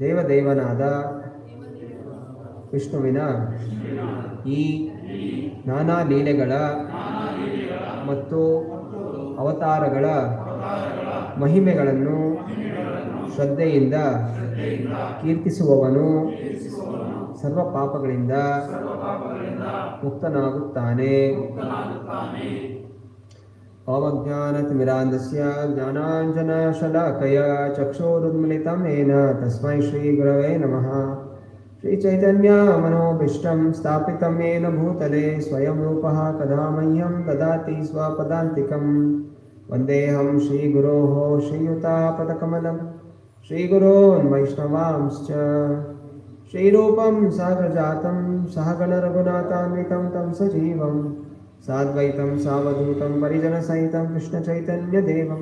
ದೇವದೇವನಾದ ವಿಷ್ಣುವಿನ ಈ ನಾನಾ ಲೀಲೆಗಳ ಮತ್ತು ಅವತಾರಗಳ ಮಹಿಮೆಗಳನ್ನು ಶ್ರದ್ಧೆಯಿಂದ ಕೀರ್ತಿಸುವವನು ಸರ್ವ ಪಾಪಗಳಿಂದ ಮುಕ್ತನಾಗುತ್ತಾನೆ. ಅವಜ್ಞಾನತಿಮಿರಾಂಧಸ್ಯ ಜ್ಞಾನಾಂಜನಶಲಾಕಯ ಚಕ್ಷುರುನ್ಮಿಲಿತಂ येन ತಸ್ಮೈ ಶ್ರೀಗುರವೇ ನಮಃ. ಶ್ರೀಚೈತನ್ಯ ಮನೋಭೀಷ್ಟಂ ಸ್ಥಾಪಿತಂ येन ಭೂತಲೆ ಸ್ವಯಂ ರೂಪಃ ಕದಾ ಮಹ್ಯಂ ದದಾತಿ ಸ್ವಪದಾಂತಿಕಂ. ವಂದೇಹಂ ಶ್ರೀಗುರೋಃ ಶ್ರೀಯುತಾಪದಕಮಲಂ ಶ್ರೀಗುರೋನ್ ವೈಷ್ಣವಾಂಶ್ಚ. ಶ್ರೀರೂಪಂ ಸಾಗ್ರಜಾತಂ ಸಹಗಣರಘುನಾಥಾನ್ವಿತಂ तं ಸಜೀವಂ ಸಾದ್ವೈತಂ ಸಾವಧೂತಂ ಪರಿಜನಸಹಿತಂ ಕೃಷ್ಣಚೈತನ್ಯದೇವಂ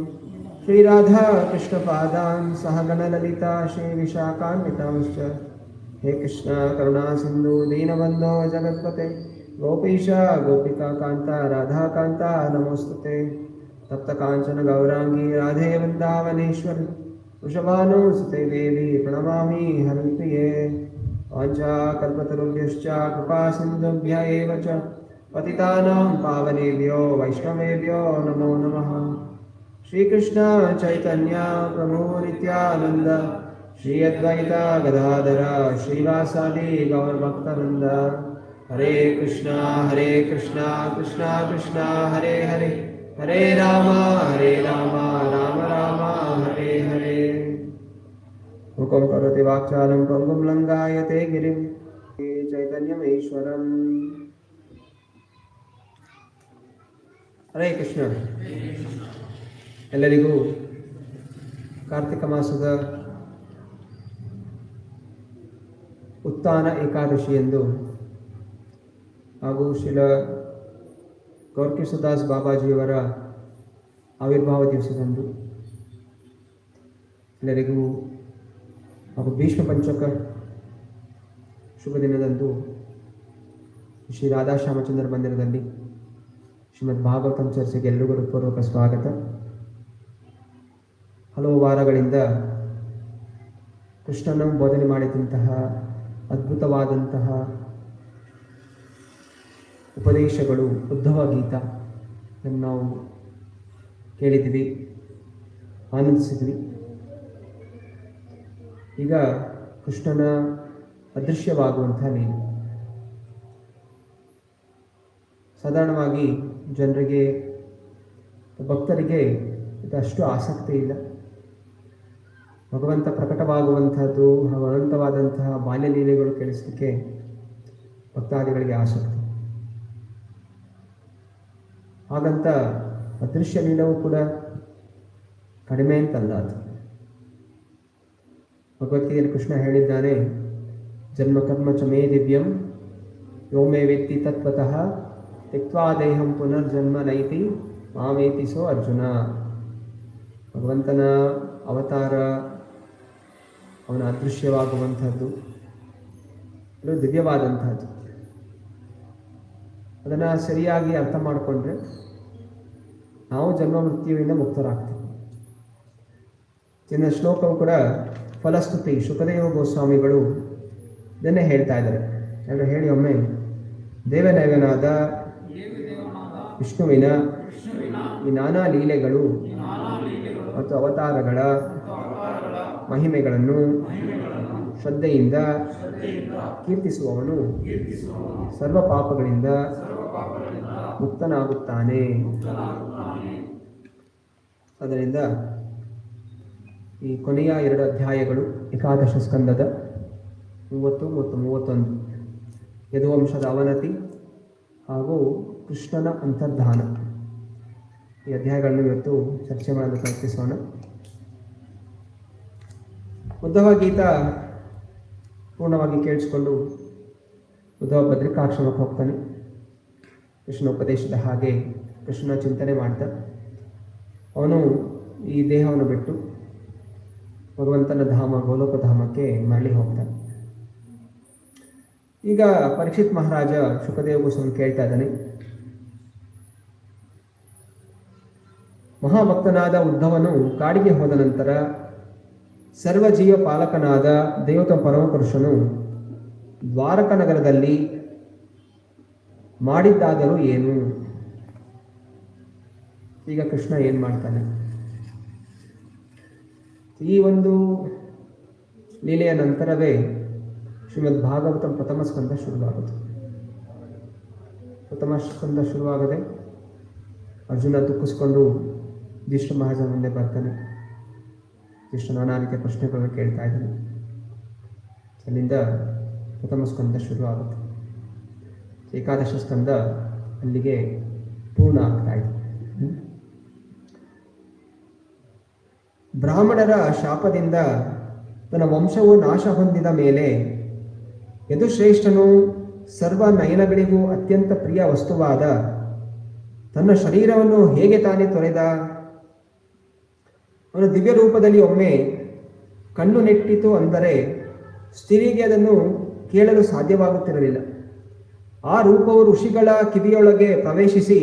ಶ್ರೀರಾಧಾ ಕೃಷ್ಣಪಾದಾನ್ ಸಹಗಣಲಲಿತಾ ಶ್ರೀವಿಶಾಖಾನ್ವಿತಾಂಶ್ಚ. ಹೇ ಕೃಷ್ಣ ಕರುಣಾ ಸಿಂಧು ದೀನಬಂಧೋ ಜಗತ್ಪತೆ ಗೋಪೀಶ ಗೋಪಿಕಾ ಕಾಂತ ರಾಧಾಕಾಂತ ನಮೋಸ್ತುತೆ. ತಪ್ತ ಕಾಂಚನ ಗೌರಾಂಗಿ ರಾಧೇ ವೃಂದಾವನೇಶ್ವರಿ ವೃಷಭಾನುಸುತೆ ದೇವಿ ಪ್ರಣಮಾಮಿ ಹರಿಪ್ರಿಯೇ. ವಾಂಛಾಕಲ್ಪತರುಭ್ಯಶ್ಚ ಕೃಪಾ ಸಿಂಧುಭ್ಯ ಏವ ಚ ಪತಿತಾನಾಂ ಪಾವನೇಭ್ಯೋ ವೈಷ್ಣವೇಭ್ಯೋ ನಮೋ ನಮಃ. ಶ್ರೀಕೃಷ್ಣ ಚೈತನ್ಯ ಪ್ರಭು ನಿತ್ಯಾನಂದ ಶ್ರೀ ಅದ್ವೈತ ಗದಾಧರ ಶ್ರೀವಾಸಾದಿ ಗೌರಭಕ್ತವೃಂದ. ಹರೇ ಕೃಷ್ಣ ಕೃಷ್ಣ ಕೃಷ್ಣ ಹರೇ ಹರೇ ಹರೇ ರಾಮ ರಾಮ ರಾಮ ಹರೇ ಹರೇ. ಮುಖಂ ಕರೋತಿ ವಾಕ್ಚಾಲಂ ಪಂಗುಂ ಲಂಘಾಯತೆ ಗಿರಿಂ ಚೈತನ್ಯಮೇಶ್ವರಂ. ಹರೇ ಕೃಷ್ಣ. ಎಲ್ಲರಿಗೂ ಕಾರ್ತಿಕ ಮಾಸದ ಉತ್ಥಾನ ಏಕಾದಶಿಯಂದು ಹಾಗೂ ಶ್ರೀಲ ಗೌರಕಿಶೋದಾಸ್ ಬಾಬಾಜಿಯವರ ಆವಿರ್ಭಾವ ದಿವಸದಂದು ಎಲ್ಲರಿಗೂ ಹಾಗೂ ಭೀಷ್ಮ ಪಂಚಕ ಶುಭ ದಿನದಂದು ಶ್ರೀ ರಾಧಾಶ್ಯಾಮಚಂದ್ರ ಮಂದಿರದಲ್ಲಿ ಶ್ರೀಮದ್ ಭಾಗವತಂ ಚರ್ಚೆಗೆ ಎಲ್ಲರಿಗೂ ಹೃತ್ಪೂರ್ವಕ ಸ್ವಾಗತ. ಹಲವು ವಾರಗಳಿಂದ ಕೃಷ್ಣನ ಬೋಧನೆ ಮಾಡಿದಂತಹ ಅದ್ಭುತವಾದಂತಹ ಉಪದೇಶಗಳು ಉದ್ಧವ ಗೀತ ನಾವು ಕೇಳಿದ್ವಿ, ಆನಂದಿಸಿದ್ವಿ. ಈಗ ಕೃಷ್ಣನ ಅದೃಶ್ಯವಾಗುವಂಥ ಲೀಲೆ. ಸಾಧಾರಣವಾಗಿ ಜನರಿಗೆ, ಭಕ್ತರಿಗೆ ಇದಷ್ಟು ಆಸಕ್ತಿ ಇಲ್ಲ. ಭಗವಂತ ಪ್ರಕಟವಾಗುವಂಥದ್ದು ಹಾಗೂ ಅನಂತವಾದಂತಹ ಬಾಲ್ಯಲೀಲೆಗಳು ಕೇಳಿಸಲಿಕ್ಕೆ ಭಕ್ತಾದಿಗಳಿಗೆ ಆಸಕ್ತಿ. ಹಾಗಂತ ಅದೃಶ್ಯ ಲೀಲವೂ ಕೂಡ ಕಡಿಮೆ ಅಂತಲ್ಲ. ಅದು ಭಗವದ್ಗೀತೆಯಲ್ಲಿ ಕೃಷ್ಣ ಹೇಳಿದ್ದಾನೆ, ಜನ್ಮ ಕರ್ಮ ಚ ಮೇ ದಿವ್ಯಂ ಯೋ ಮೇ ವೇತ್ತಿ ತತ್ವತಃ ತ್ಯಕ್ತ್ವಾ ದೇಹಂ ಪುನರ್ಜನ್ಮ ನೈತಿ ಮಾಮೇತಿ ಸೋ ಅರ್ಜುನ. ಭಗವಂತನ ಅವತಾರ, ಅವನ ಅದೃಶ್ಯವಾಗುವಂಥದ್ದು ಅದು ದಿವ್ಯವಾದಂಥದ್ದು. ಅದನ್ನು ಸರಿಯಾಗಿ ಅರ್ಥ ಮಾಡಿಕೊಂಡ್ರೆ ನಾವು ಜನ್ಮ ಮೃತ್ಯುವಿಂದ ಮುಕ್ತರಾಗ್ತೀವಿ. ಚಿನ್ನ ಶ್ಲೋಕವು ಕೂಡ ಫಲಸ್ತುತಿ ಶುಕದೇವ ಗೋಸ್ವಾಮಿಗಳು ಇದನ್ನೇ ಹೇಳ್ತಾ ಇದ್ದಾರೆ. ಎಲ್ಲರೂ ಹೇಳಿ ಒಮ್ಮೆ. ದೇವದೇವನಾದ ವಿಷ್ಣುವಿನ ಈ ನಾನಾ ಲೀಲೆಗಳು ಮತ್ತು ಅವತಾರಗಳ ಮಹಿಮೆಗಳನ್ನು ಶ್ರದ್ಧೆಯಿಂದ ಕೀರ್ತಿಸುವವನು ಸರ್ವ ಪಾಪಗಳಿಂದ ಮುಕ್ತನಾಗುತ್ತಾನೆ. ಅದರಿಂದ ಈ ಕೊನೆಯ 2 ಅಧ್ಯಾಯಗಳು ಏಕಾದಶ ಸ್ಕಂದದ 30 ಮತ್ತು 31 ಯದುವಂಶದ ಅವನತಿ ಹಾಗೂ ಕೃಷ್ಣನ ಅಂತರ್ಧಾನ, ಈ ಅಧ್ಯಾಯಗಳನ್ನು ಇವತ್ತು ಚರ್ಚೆ ಮಾಡಲು ಪ್ರಯತ್ನಿಸೋಣ. ಉದ್ಧವ ಗೀತ ಪೂರ್ಣವಾಗಿ ಕೇಳಿಸಿಕೊಂಡು ಉದ್ಧವ ಬದ್ರಿಕಾಶ್ರಮಕ್ಕೆ ಹೋಗ್ತಾನೆ. ಕೃಷ್ಣ ಉಪದೇಶದ ಹಾಗೆ ಕೃಷ್ಣನ ಚಿಂತನೆ ಮಾಡ್ತಾ ಅವನು ಈ ದೇಹವನ್ನು ಬಿಟ್ಟು ಭಗವಂತನ ಧಾಮ ಗೋಲೋಕಧಾಮಕ್ಕೆ ಮರಳಿ ಹೋಗ್ತಾನೆ. ಈಗ ಪರೀಕ್ಷಿತ್ ಮಹಾರಾಜ ಶುಕದೇವ ಗೋಸ್ವಾಮಿ ಕೇಳ್ತಾ ಇದ್ದಾನೆ, ಮಹಾಭಕ್ತನಾದ ಉದ್ಧವನು ಕಾಡಿಗೆ ಹೋದ ನಂತರ ಸರ್ವಜೀವ ಪಾಲಕನಾದ ದೇವತ ಪರಮಪುರುಷನು ದ್ವಾರಕ ನಗರದಲ್ಲಿ ಮಾಡಿದ್ದಾದರೂ ಏನು? ಈಗ ಕೃಷ್ಣ ಏನು ಮಾಡ್ತಾನೆ? ಈ ಒಂದು ಲೀಲೆಯ ನಂತರವೇ ಶ್ರೀಮದ್ ಭಾಗವತಂ ಪ್ರಥಮ ಸ್ಕಂದ ಶುರುವಾಗುತ್ತೆ. ಪ್ರಥಮ ಸ್ಕಂದ ಶುರುವಾಗದೆ ಅರ್ಜುನ ದುಃಖಿಸ್ಕೊಂಡು ಯುಧಿಷ್ಠಿರ ಮಹಾರಾಜ ಮುಂದೆ ಬರ್ತಾನೆ. ಯುಧಿಷ್ಠಿರ ನಾನಾ ರೀತಿಯ ಪ್ರಶ್ನೆಗಳನ್ನು ಕೇಳ್ತಾ ಇದ್ದಾನೆ. ಅಲ್ಲಿಂದ ಪ್ರಥಮ ಸ್ಕಂದ ಶುರುವಾಗುತ್ತೆ. ಏಕಾದಶ ಸ್ಕಂದ ಅಲ್ಲಿಗೆ ಪೂರ್ಣ ಆಗ್ತಾ ಇದೆ. ಬ್ರಾಹ್ಮಣರ ಶಾಪದಿಂದ ತನ್ನ ವಂಶವು ನಾಶ ಹೊಂದಿದ ಮೇಲೆ ಯದುಶ್ರೇಷ್ಠನು ಸರ್ವ ನಯನಗಳಿಗೂ ಅತ್ಯಂತ ಪ್ರಿಯ ವಸ್ತುವಾದ ತನ್ನ ಶರೀರವನ್ನು ಹೇಗೆ ತಾನೇ ತೊರೆದ? ಅವನು ದಿವ್ಯ ರೂಪದಲ್ಲಿ ಒಮ್ಮೆ ಕಣ್ಣು ನೆಟ್ಟಿತು ಅಂದರೆ ಸ್ತ್ರೀಗೆ ಅದನ್ನು ಕೇಳಲು ಸಾಧ್ಯವಾಗುತ್ತಿರಲಿಲ್ಲ. ಆ ರೂಪವು ಋಷಿಗಳ ಕಿವಿಯೊಳಗೆ ಪ್ರವೇಶಿಸಿ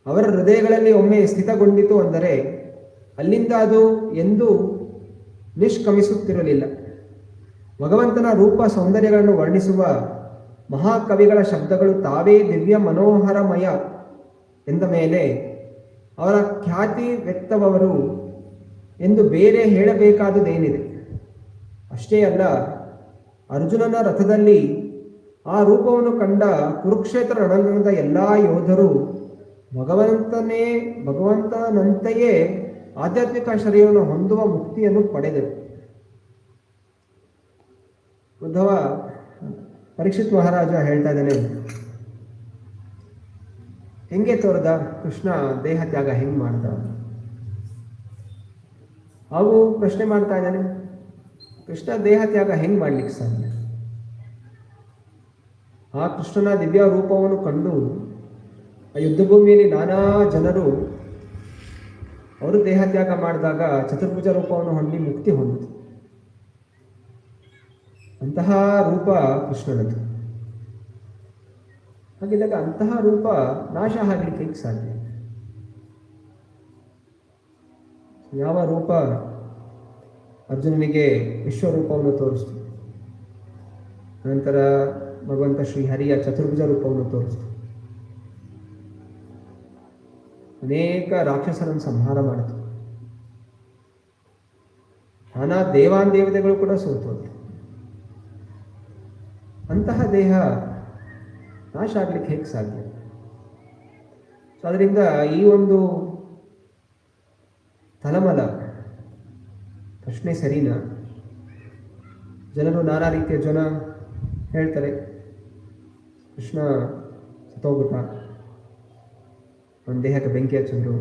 ಅವರ ಹೃದಯಗಳಲ್ಲಿ ಒಮ್ಮೆ ಸ್ಥಿತಗೊಂಡಿತು ಅಂದರೆ ಅಲ್ಲಿಂದ ಅದು ಎಂದೂ ನಿಷ್ಕ್ರಮಿಸುತ್ತಿರಲಿಲ್ಲ. ಭಗವಂತನ ರೂಪ ಸೌಂದರ್ಯಗಳನ್ನು ವರ್ಣಿಸುವ ಮಹಾಕವಿಗಳ ಶಬ್ದಗಳು ತಾವೇ ದಿವ್ಯ ಮನೋಹರಮಯ ಎಂದ ಮೇಲೆ ಅವರ ಖ್ಯಾತಿ ವ್ಯಕ್ತವರು ಎಂದು ಬೇರೆ ಹೇಳಬೇಕಾದುದೇನಿದೆ? ಅಷ್ಟೇ ಅಲ್ಲ, ಅರ್ಜುನನ ರಥದಲ್ಲಿ ಆ ರೂಪವನ್ನು ಕಂಡ ಕುರುಕ್ಷೇತ್ರ ರಣರಂಗದ ಎಲ್ಲ ಯೋಧರು ಭಗವಂತನಂತೆಯೇ ಆಧ್ಯಾತ್ಮಿಕ ಶರೀರವನ್ನು ಹೊಂದುವ ಮುಕ್ತಿಯನ್ನು ಪಡೆದರು. ಉದ್ಧವ ಪರೀಕ್ಷಿತ್ ಮಹಾರಾಜ ಹೇಳ್ತಾ ಇದ್ದಾನೆ, ಹೆಂಗೆ ತೋರ್ದ ಕೃಷ್ಣ ದೇಹ ತ್ಯಾಗ ಹೆಂಗ್ ಮಾಡ್ದ? ಹಾಗೂ ಪ್ರಶ್ನೆ ಮಾಡ್ತಾ ಇದ್ದಾನೆ, ಕೃಷ್ಣ ದೇಹ ತ್ಯಾಗ ಹೆಂಗ್ ಮಾಡ್ಲಿಕ್ಕೆ ಸಾಧ್ಯ? ಆ ಕೃಷ್ಣನ ದಿವ್ಯ ರೂಪವನ್ನು ಕಂಡು ಆ ಯುದ್ಧಭೂಮಿಯಲ್ಲಿ ನಾನಾ ಜನರು ಅವರು ದೇಹ ತ್ಯಾಗ ಮಾಡಿದಾಗ ಚತುರ್ಭುಜ ರೂಪವನ್ನು ಹೊಂದಿ ಮುಕ್ತಿ ಹೊಂದಿತು. ಅಂತಹ ರೂಪ ಕೃಷ್ಣನದು. ಹಾಗಿದ್ದಾಗ ಅಂತಹ ರೂಪ ನಾಶ ಆಗಲಿಕ್ಕೆ ಸಾಧ್ಯ? ಯಾವ ರೂಪ ಅರ್ಜುನನಿಗೆ ವಿಶ್ವರೂಪವನ್ನು ತೋರಿಸ್ತು, ನಂತರ ಭಗವಂತ ಶ್ರೀಹರಿಯ ಚತುರ್ಭುಜ ರೂಪವನ್ನು ತೋರಿಸ್ತು, ಅನೇಕ ರಾಕ್ಷಸರನ್ನು ಸಂಹಾರ ಮಾಡಿತು, ನಾನಾ ದೇವಾಂದೇವತೆಗಳು ಕೂಡ ಸೋತೋದು. ಅಂತಹ ದೇಹ ನಾಶ ಆಗ್ಲಿಕ್ಕೆ ಹೇಗೆ ಸಾಧ್ಯ? ಸೊ ಅದರಿಂದ ಈ ಒಂದು ತಲಮಲ ಪ್ರಶ್ನೆ ಸರಿನಾ? ಜನರು ನಾನಾ ರೀತಿಯ ಜನ ಹೇಳ್ತಾರೆ, ಕೃಷ್ಣ ಸತ್ತೋಗ್ಬಿಟ್ಟ, ಅವನ ದೇಹಕ್ಕೆ ಬೆಂಕಿ ಹಚ್ಚಿದ್ರು,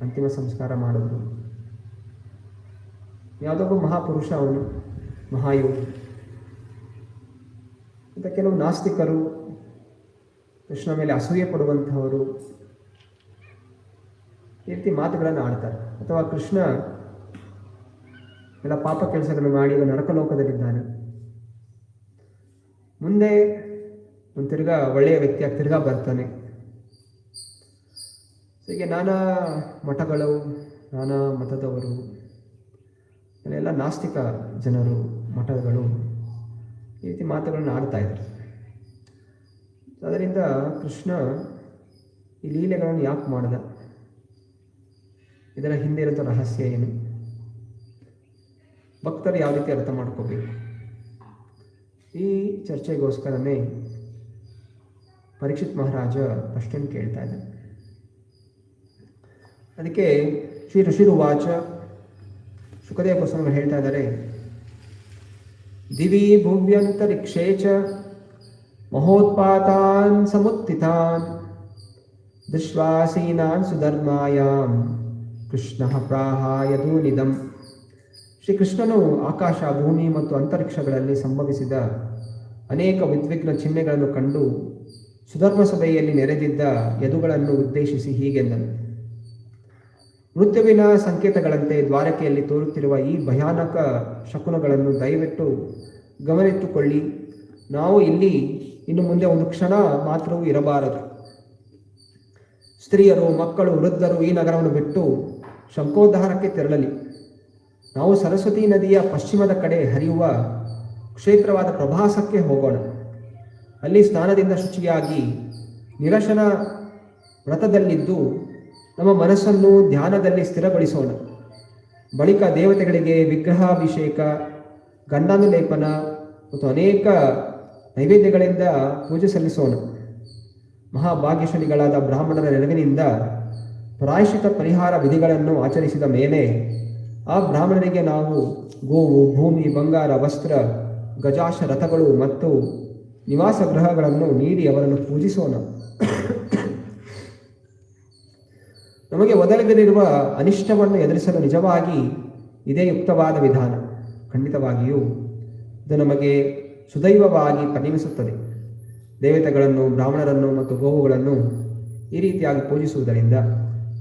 ಅಂತಿಮ ಸಂಸ್ಕಾರ ಮಾಡಿದ್ರು. ಯಾವುದೊಬ್ಬ ಮಹಾಪುರುಷ ಅವನು, ಮಹಾಯೋಗಿ ಅಂತ ಕೆಲವು ನಾಸ್ತಿಕರು, ಕೃಷ್ಣ ಮೇಲೆ ಅಸೂಯೆ ಪಡುವಂಥವರು ಈ ರೀತಿ ಮಾತುಗಳನ್ನು ಆಡ್ತಾರೆ. ಅಥವಾ ಕೃಷ್ಣ ಎಲ್ಲ ಪಾಪ ಕೆಲಸಗಳನ್ನು ಮಾಡಿ ಈಗ ನರಕಲೋಕದಲ್ಲಿದ್ದಾನೆ, ಮುಂದೆ ಒಂದು ತಿರ್ಗಾ ಒಳ್ಳೆಯ ವ್ಯಕ್ತಿಯಾಗಿ ತಿರ್ಗಾ ಬರ್ತಾನೆ. ಹೀಗೆ ನಾನಾ ಮಠಗಳು, ನಾನಾ ಮತದವರು, ಎಲ್ಲ ನಾಸ್ತಿಕ ಜನರು, ಮಠಗಳು ಈ ರೀತಿ ಮಾತುಗಳನ್ನು ಆಡ್ತಾ ಇದ್ದಾರೆ. ಅದರಿಂದ ಕೃಷ್ಣ ಈ ಲೀಲೆಗಳನ್ನು ಯಾಕೆ ಮಾಡಿದ? ಇದರ ಹಿಂದೆ ಇರೋ ರಹಸ್ಯ ಏನು? ಭಕ್ತರು ಯಾವ ರೀತಿ ಅರ್ಥ ಮಾಡ್ಕೋಬೇಕು? ಈ ಚರ್ಚೆಗೋಸ್ಕರನೇ ಪರೀಕ್ಷಿತ್ ಮಹಾರಾಜ ಪ್ರಶ್ನೆ ಕೇಳ್ತಾ ಇದ್ದಾನೆ. ಅದಕ್ಕೆ ಶ್ರೀ ಋಷಿರುವಾಚ, ಶುಕದೇವ ಗೋಸ್ವಾಮಿಗಳು ಹೇಳ್ತಾ ಇದ್ದಾರೆ, ದಿವಿ ಭುವ್ಯಂತರಿಕ್ಷೇ ಚ ಮಹೋತ್ಪಾತಾನ್ ಸಮುತ್ಥಿತಾನ್ ದೃಶ್ವಾಸೀನಾನ್ ಸುಧರ್ಮಾಯಾಂ ಕೃಷ್ಣ ಪ್ರಾಹಾಯಧೂನಿದಂ. ಶ್ರೀಕೃಷ್ಣನು ಆಕಾಶ, ಭೂಮಿ ಮತ್ತು ಅಂತರಿಕ್ಷಗಳಲ್ಲಿ ಸಂಭವಿಸಿದ ಅನೇಕ ಉದ್ವಿಗ್ನ ಚಿಹ್ನೆಗಳನ್ನು ಕಂಡು ಸುಧರ್ಮ ಸಭೆಯಲ್ಲಿ ನೆರೆದಿದ್ದ ಯದುಗಳನ್ನು ಉದ್ದೇಶಿಸಿ ಹೀಗೆಂದನು, ಮೃತ್ಯುವಿನ ಸಂಕೇತಗಳಂತೆ ದ್ವಾರಕೆಯಲ್ಲಿ ತೋರುತ್ತಿರುವ ಈ ಭಯಾನಕ ಶಕುನಗಳನ್ನು ದಯವಿಟ್ಟು ಗಮನಿಟ್ಟುಕೊಳ್ಳಿ. ನಾವು ಇಲ್ಲಿ ಇನ್ನು ಮುಂದೆ ಒಂದು ಕ್ಷಣ ಮಾತ್ರವೂ ಇರಬಾರದು. ಸ್ತ್ರೀಯರು, ಮಕ್ಕಳು, ವೃದ್ಧರು ಈ ನಗರವನ್ನು ಬಿಟ್ಟು ಶಂಕೋದ್ಧಾರಕ್ಕೆ ತೆರಳಲಿ. ನಾವು ಸರಸ್ವತಿ ನದಿಯ ಪಶ್ಚಿಮದ ಕಡೆ ಹರಿಯುವ ಕ್ಷೇತ್ರವಾದ ಪ್ರಭಾಸಕ್ಕೆ ಹೋಗೋಣ. ಅಲ್ಲಿ ಸ್ನಾನದಿಂದ ಶುಚಿಯಾಗಿ ನಿರಶನ ವ್ರತದಲ್ಲಿದ್ದು ನಮ್ಮ ಮನಸ್ಸನ್ನು ಧ್ಯಾನದಲ್ಲಿ ಸ್ಥಿರಗೊಳಿಸೋಣ. ಬಳಿಕ ದೇವತೆಗಳಿಗೆ ವಿಗ್ರಹಾಭಿಷೇಕ, ಗಂಧಾನುಲೇಪನ ಮತ್ತು ಅನೇಕ ನೈವೇದ್ಯಗಳಿಂದ ಪೂಜೆ ಸಲ್ಲಿಸೋಣ. ಮಹಾಭಾಗ್ಯಶಾಲಿಗಳಾದ ಬ್ರಾಹ್ಮಣರ ನೆರವಿನಿಂದ ಪ್ರಾಯಶ್ಚಿತ ಪರಿಹಾರ ವಿಧಿಗಳನ್ನು ಆಚರಿಸಿದ ಮೇಲೆ ಆ ಬ್ರಾಹ್ಮಣರಿಗೆ ನಾವು ಗೋವು, ಭೂಮಿ, ಬಂಗಾರ, ವಸ್ತ್ರ, ಗಜಾಶ ರಥಗಳು ಮತ್ತು ನಿವಾಸ ಗೃಹಗಳನ್ನು ನೀಡಿ ಅವರನ್ನು ಪೂಜಿಸೋಣ. ನಮಗೆ ಒದಗಲಿರುವ ಅನಿಷ್ಟವನ್ನು ಎದುರಿಸಲು ನಿಜವಾಗಿ ಇದೇ ಯುಕ್ತವಾದ ವಿಧಾನ. ಖಂಡಿತವಾಗಿಯೂ ಇದು ನಮಗೆ ಸುದೈವವಾಗಿ ಪರಿಣಮಿಸುತ್ತದೆ. ದೇವತೆಗಳನ್ನು, ಬ್ರಾಹ್ಮಣರನ್ನು ಮತ್ತು ಗೋವುಗಳನ್ನು ಈ ರೀತಿಯಾಗಿ ಪೂಜಿಸುವುದರಿಂದ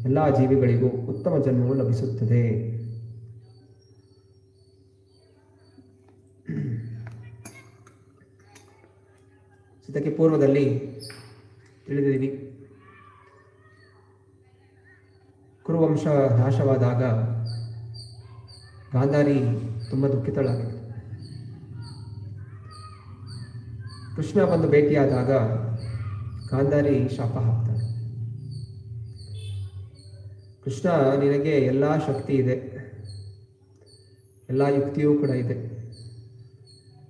ಎಲ್ಲ ಜೀವಿಗಳಿಗೂ ಉತ್ತಮ ಜನ್ಮವು ಲಭಿಸುತ್ತದೆ. ಇದಕ್ಕೆ ಪೂರ್ವದಲ್ಲಿ ತಿಳಿದಿದ್ದೀವಿ, ಕುರುವಂಶ ನಾಶವಾದಾಗ ಗಾಂಧಾರಿ ತುಂಬ ದುಃಖಿತಳಾಗಿತ್ತು. ಕೃಷ್ಣ ಬಂದು ಭೇಟಿಯಾದಾಗ ಗಾಂಧಾರಿ ಶಾಪ ಹಾಕ್ತಾಳೆ. ಕೃಷ್ಣ, ನಿನಗೆ ಎಲ್ಲ ಶಕ್ತಿ ಇದೆ, ಎಲ್ಲ ಯುಕ್ತಿಯೂ ಕೂಡ ಇದೆ.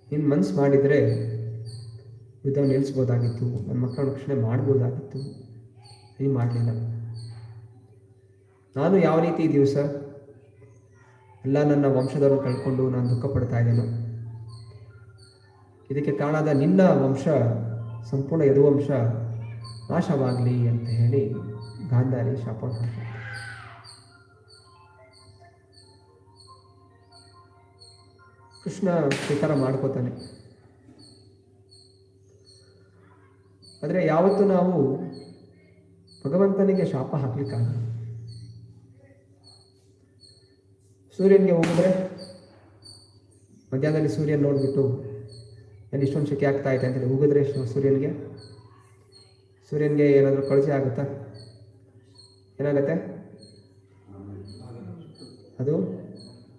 ನೀನು ಮನಸ್ಸು ಮಾಡಿದರೆ ಯುದ್ಧ ನಿಲ್ಲಿಸ್ಬೋದಾಗಿತ್ತು, ನನ್ನ ಮಕ್ಕಳ ರಕ್ಷಣೆ ಮಾಡ್ಬೋದಾಗಿತ್ತು, ನೀನು ಮಾಡಲಿಲ್ಲ. ನಾನು ಯಾವ ರೀತಿ ದಿವಸ ಎಲ್ಲ ನನ್ನ ವಂಶದವರು ಕಳ್ಕೊಂಡು ನಾನು ದುಃಖ ಪಡ್ತಾ ಇದ್ದೇನೋ, ಇದಕ್ಕೆ ಕಾರಣದ ನಿನ್ನ ವಂಶ, ಸಂಪೂರ್ಣ ಯದುವಂಶ ನಾಶವಾಗಲಿ ಅಂತ ಹೇಳಿ ಗಾಂಧಾರಿ ಶಾಪ ಹಾಕ್ತಾಳೆ. ಕೃಷ್ಣ ಸ್ವೀಕಾರ ಮಾಡ್ಕೋತಾನೆ. ಆದರೆ ಯಾವತ್ತೂ ನಾವು ಭಗವಂತನಿಗೆ ಶಾಪ ಹಾಕ್ಲಿಕ್ಕಾಗಲ್ಲ. ಸೂರ್ಯನಿಗೆ ಹೋಗಿದ್ರೆ ಮಧ್ಯಾಹ್ನದಲ್ಲಿ ಸೂರ್ಯನ ನೋಡಿಬಿಟ್ಟು ಏನು ಇಷ್ಟೊಂದು ಶೆಕೆ ಆಗ್ತಾ ಇದೆ ಅಂತೇಳಿ ಹೋಗಿದ್ರೆ ಸೂರ್ಯನಿಗೆ ಏನಾದರೂ ಕಳಚೆ ಆಗುತ್ತಾ? ಏನಾಗತ್ತೆ? ಅದು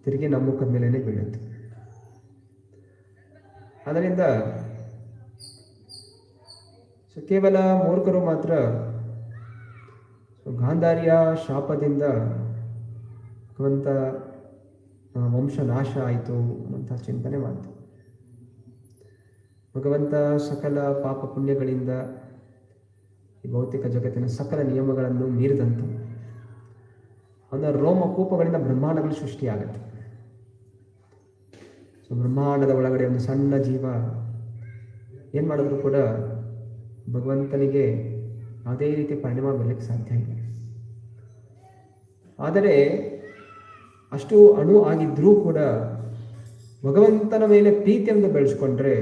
ತಿರುಗಿ ನಮ್ಮ ಮುಖದ ಮೇಲೇ ಬೀಳುತ್ತೆ. ಅದರಿಂದ ಕೇವಲ ಮೂರ್ಖರು ಮಾತ್ರ ಗಾಂಧಾರಿಯ ಶಾಪದಿಂದ ಭಗವಂತ ವಂಶ ನಾಶ ಆಯಿತು ಅಂತ ಚಿಂತನೆ ಮಾಡ್ತಾರೆ. ಭಗವಂತ ಸಕಲ ಪಾಪ ಪುಣ್ಯಗಳಿಂದ ಈ ಭೌತಿಕ ಜಗತ್ತಿನ ಸಕಲ ನಿಯಮಗಳನ್ನು ಮೀರಿದಂತ ಅವನ ರೋಮಕೂಪಗಳಿಂದ ಬ್ರಹ್ಮಾಂಡಗಳು ಸೃಷ್ಟಿಯಾಗತ್ತೆ. ಸೊ ಬ್ರಹ್ಮಾಂಡದ ಒಳಗಡೆ ಒಂದು ಸಣ್ಣ ಜೀವ ಏನು ಮಾಡಿದ್ರು ಕೂಡ ಭಗವಂತನಿಗೆ ಯಾವುದೇ ರೀತಿ ಪರಿಣಾಮ ಬರಲಿಕ್ಕೆ ಸಾಧ್ಯ ಇಲ್ಲ. ಆದರೆ ಅಷ್ಟು ಅಣು ಆಗಿದ್ರೂ ಕೂಡ ಭಗವಂತನ ಮೇಲೆ ಪ್ರೀತಿಯನ್ನು ಬೆಳೆಸ್ಕೊಂಡ್ರೆ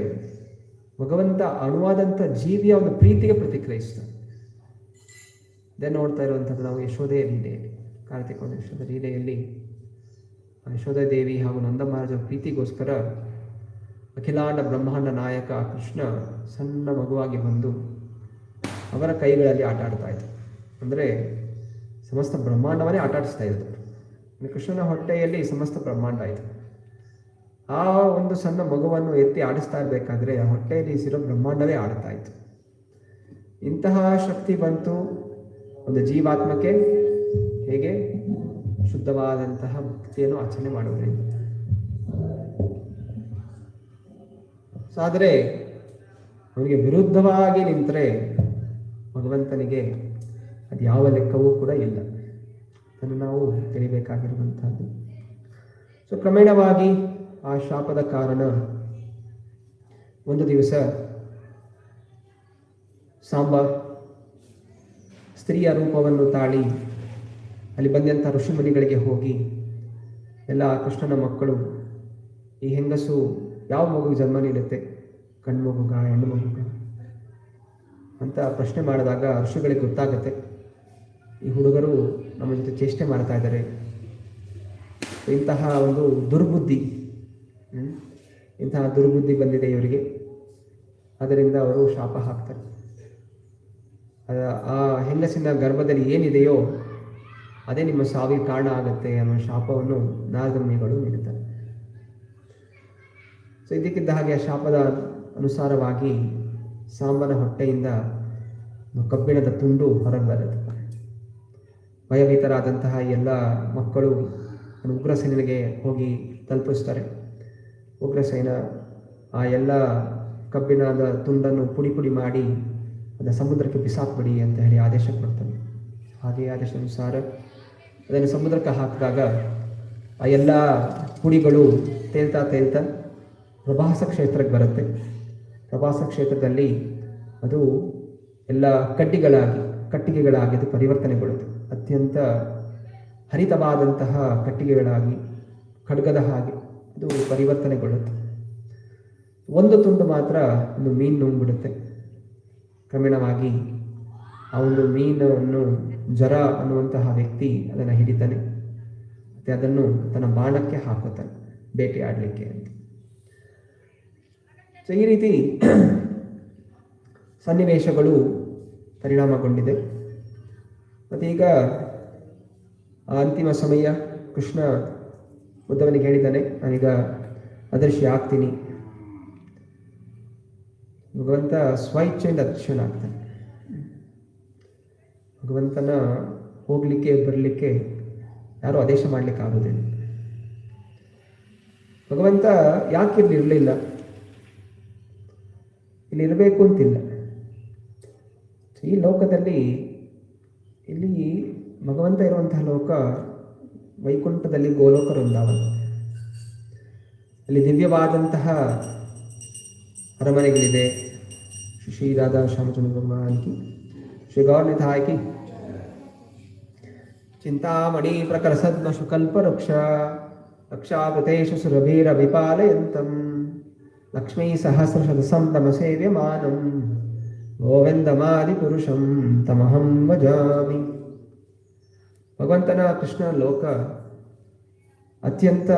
ಭಗವಂತ ಅಣುವಾದಂಥ ಜೀವಿಯ ಒಂದು ಪ್ರೀತಿಗೆ ಪ್ರತಿಕ್ರಿಯಿಸ್ತಾನೆ. ಇದೇ ನೋಡ್ತಾ ಇರುವಂಥದ್ದು ನಾವು ಯಶೋದೆಯ ಲೀಲೆಯಲ್ಲಿ, ಕಾರ್ತಿಕ ಯಶೋಧ ಲೀಲೆಯಲ್ಲಿ ಯಶೋಧ ದೇವಿ ಹಾಗೂ ನಂದ ಮಹಾರಾಜರ ಪ್ರೀತಿಗೋಸ್ಕರ ಅಖಿಲಾಂಡ ಬ್ರಹ್ಮಾಂಡ ನಾಯಕ ಕೃಷ್ಣ ಸಣ್ಣ ಮಗುವಾಗಿ ಬಂದು ಅವರ ಕೈಗಳಲ್ಲಿ ಆಟ ಆಡ್ತಾ ಇದ್ರು. ಅಂದರೆ ಸಮಸ್ತ ಬ್ರಹ್ಮಾಂಡವನ್ನೇ ಆಟ ಆಡಿಸ್ತಾ ಇದ್ರು. ಕೃಷ್ಣನ ಹೊಟ್ಟೆಯಲ್ಲಿ ಸಮಸ್ತ ಬ್ರಹ್ಮಾಂಡ ಆಯಿತು. ಆ ಒಂದು ಸಣ್ಣ ಮಗುವನ್ನು ಎತ್ತಿ ಆಡಿಸ್ತಾ ಇರಬೇಕಾದ್ರೆ ಆ ಹೊಟ್ಟೆಯಲ್ಲಿ ಸಿರೋ ಬ್ರಹ್ಮಾಂಡವೇ ಆಡ್ತಾ ಇತ್ತು. ಇಂತಹ ಶಕ್ತಿ ಬಂತು ಒಂದು ಜೀವಾತ್ಮಕ್ಕೆ. ಹೇಗೆ? ಶುದ್ಧವಾದಂತಹ ಭಕ್ತಿಯನ್ನು ಆಚರಣೆ ಮಾಡೋದ್ರಿಂದ. ಆದರೆ ಅವನಿಗೆ ವಿರುದ್ಧವಾಗಿ ನಿಂತರೆ ಭಗವಂತನಿಗೆ ಅದು ಯಾವ ಲೆಕ್ಕವೂ ಕೂಡ ಇಲ್ಲ. ಅದನ್ನು ನಾವು ತಿಳಿಬೇಕಾಗಿರುವಂಥದ್ದು. ಸೊ ಕ್ರಮೇಣವಾಗಿ ಆ ಶಾಪದ ಕಾರಣ ಒಂದು ದಿವಸ ಸಾಂಬ ಸ್ತ್ರೀಯ ರೂಪವನ್ನು ತಾಳಿ ಅಲ್ಲಿ ಬಂದಂಥ ಋಷಿಮುನಿಗಳಿಗೆ ಹೋಗಿ, ಎಲ್ಲ ಕೃಷ್ಣನ ಮಕ್ಕಳು, ಈ ಹೆಂಗಸು ಯಾವ ಮಗುಗೆ ಜನ್ಮ ನೀಡುತ್ತೆ, ಗಂಡು ಮಗುಗ ಹೆಣ್ಣು ಮಗುಗ ಅಂತ ಪ್ರಶ್ನೆ ಮಾಡಿದಾಗ ಋಷಿಗಳಿಗೆ ಗೊತ್ತಾಗುತ್ತೆ, ಈ ಹುಡುಗರು ನಮ್ಮ ಜೊತೆ ಚೇಷ್ಟೆ ಮಾಡ್ತಾ ಇದ್ದಾರೆ, ಇಂತಹ ಒಂದು ದುರ್ಬುದ್ಧಿ ಬಂದಿದೆ ಇವರಿಗೆ. ಅದರಿಂದ ಅವರು ಶಾಪ ಹಾಕ್ತಾರೆ. ಆ ಹೆಂಗಸಿನ ಗರ್ಭದಲ್ಲಿ ಏನಿದೆಯೋ ಅದೇ ನಿಮ್ಮ ಸಾವಿಗೆ ಕಾರಣ ಆಗುತ್ತೆ ಅನ್ನೋ ಶಾಪವನ್ನು ನಾರದ ಮುನಿಗಳು ನೀಡುತ್ತಾರೆ. ಸೊ ಇದಕ್ಕಿದ್ದ ಹಾಗೆ ಆ ಶಾಪದ ಅನುಸಾರವಾಗಿ ಸಾಂಬನ ಹೊಟ್ಟೆಯಿಂದ ಕಬ್ಬಿಣದ ತುಂಡು ಹೊರಗೆ ಬರುತ್ತೆ. ಭಯಭೀತರಾದಂತಹ ಎಲ್ಲ ಮಕ್ಕಳು ಉಗ್ರಸೇನಿಗೆ ಹೋಗಿ ತಲುಪಿಸ್ತಾರೆ. ಉಗ್ರಸೇನ ಆ ಎಲ್ಲ ಕಬ್ಬಿಣದ ತುಂಡನ್ನು ಪುಡಿ ಪುಡಿ ಮಾಡಿ ಅದನ್ನು ಸಮುದ್ರಕ್ಕೆ ಬಿಸಾಕ್ಬಿಡಿ ಅಂತ ಹೇಳಿ ಆದೇಶ ಕೊಡ್ತಾನೆ. ಹಾಗೆ ಆದೇಶಾನುಸಾರ ಅದನ್ನು ಸಮುದ್ರಕ್ಕೆ ಹಾಕಿದಾಗ ಆ ಎಲ್ಲ ಪುಡಿಗಳು ತೇಲ್ತಾ ಪ್ರಭಾಸ ಕ್ಷೇತ್ರಕ್ಕೆ ಬರುತ್ತೆ. ಪ್ರಭಾಸ ಕ್ಷೇತ್ರದಲ್ಲಿ ಅದು ಎಲ್ಲ ಕಟ್ಟಿಗೆಗಳಾಗಿ ಅದು ಪರಿವರ್ತನೆಗೊಳ್ಳುತ್ತೆ. ಅತ್ಯಂತ ಹರಿತವಾದಂತಹ ಕಟ್ಟಿಗೆಗಳಾಗಿ ಖಡ್ಗದ ಹಾಗೆ ಅದು ಪರಿವರ್ತನೆಗೊಳ್ಳುತ್ತೆ. ಒಂದು ತುಂಡು ಮಾತ್ರ ಒಂದು ಮೀನು ನುಂಗ್ಬಿಡುತ್ತೆ. ಕ್ರಮೇಣವಾಗಿ ಆ ಒಂದು ಮೀನನ್ನು ಜರ ಅನ್ನುವಂತಹ ವ್ಯಕ್ತಿ ಅದನ್ನು ಹಿಡಿತಾನೆ ಮತ್ತು ಅದನ್ನು ತನ್ನ ಬಾಣಕ್ಕೆ ಹಾಕುತ್ತಾನೆ ಬೇಟೆ ಆಡಲಿಕ್ಕೆ ಅಂತ. ಸೊ ಈ ರೀತಿ ಸನ್ನಿವೇಶಗಳು ಪರಿಣಾಮಗೊಂಡಿದೆ. ಮತ್ತು ಈಗ ಅಂತಿಮ ಸಮಯ, ಕೃಷ್ಣ ಉದ್ಧವನಿಗೆ ಹೇಳಿದ್ದಾನೆ, ನಾನೀಗ ಅದೃಶ್ಯ ಆಗ್ತೀನಿ. ಭಗವಂತ ಸ್ವಇಚ್ಛೆಯಿಂದ ಅದೃಶ್ಯನಾಗ್ತಾನೆ. ಭಗವಂತನ ಹೋಗ್ಲಿಕ್ಕೆ ಬರಲಿಕ್ಕೆ ಯಾರೂ ಆದೇಶ ಮಾಡಲಿಕ್ಕೆ ಆಗೋದಿಲ್ಲ. ಭಗವಂತ ಯಾಕೆ ಇರಲಿಲ್ಲ, ಇಲ್ಲಿ ಇರಬೇಕು ಅಂತಿಲ್ಲ. ಈ ಲೋಕದಲ್ಲಿ ಇಲ್ಲಿ ಭಗವಂತ ಇರುವಂತಹ ಲೋಕ ವೈಕುಂಠದಲ್ಲಿ ಗೋಲೋಕ ವೃಂದಾವನ. ಅಲ್ಲಿ ದಿವ್ಯವಾದಂತಹ ಅರಮನೆಗಳಿದೆ. ಶ್ರೀ ರಾಧಾ ಶ್ಯಾಮಚಂದ್ರ ಭಗವಾನ್ ಕಿ, ಶ್ರೀ ಗೌರನಿತಾಯ ಕಿ. ಚಿಂತಾಮಣಿ ಪ್ರಕರ ಸದ್ಮಶು ಕಲ್ಪವೃಕ್ಷ ರಕ್ಷಾವೃತೇಶು ಸುರಭೀರ ವಿಪಾಲಯಂತಂ ಲಕ್ಷ್ಮೀ ಸಹಸ್ರಶತಸಂ ತಮ ಸೇವ್ಯಮಾನಂ ಗೋವಿಂದಮಾದಿ ಪುರುಷಂ ತಮಹಂ ಭಜಾಮಿ. ಭಗವಂತನ ಕೃಷ್ಣ ಲೋಕ ಅತ್ಯಂತ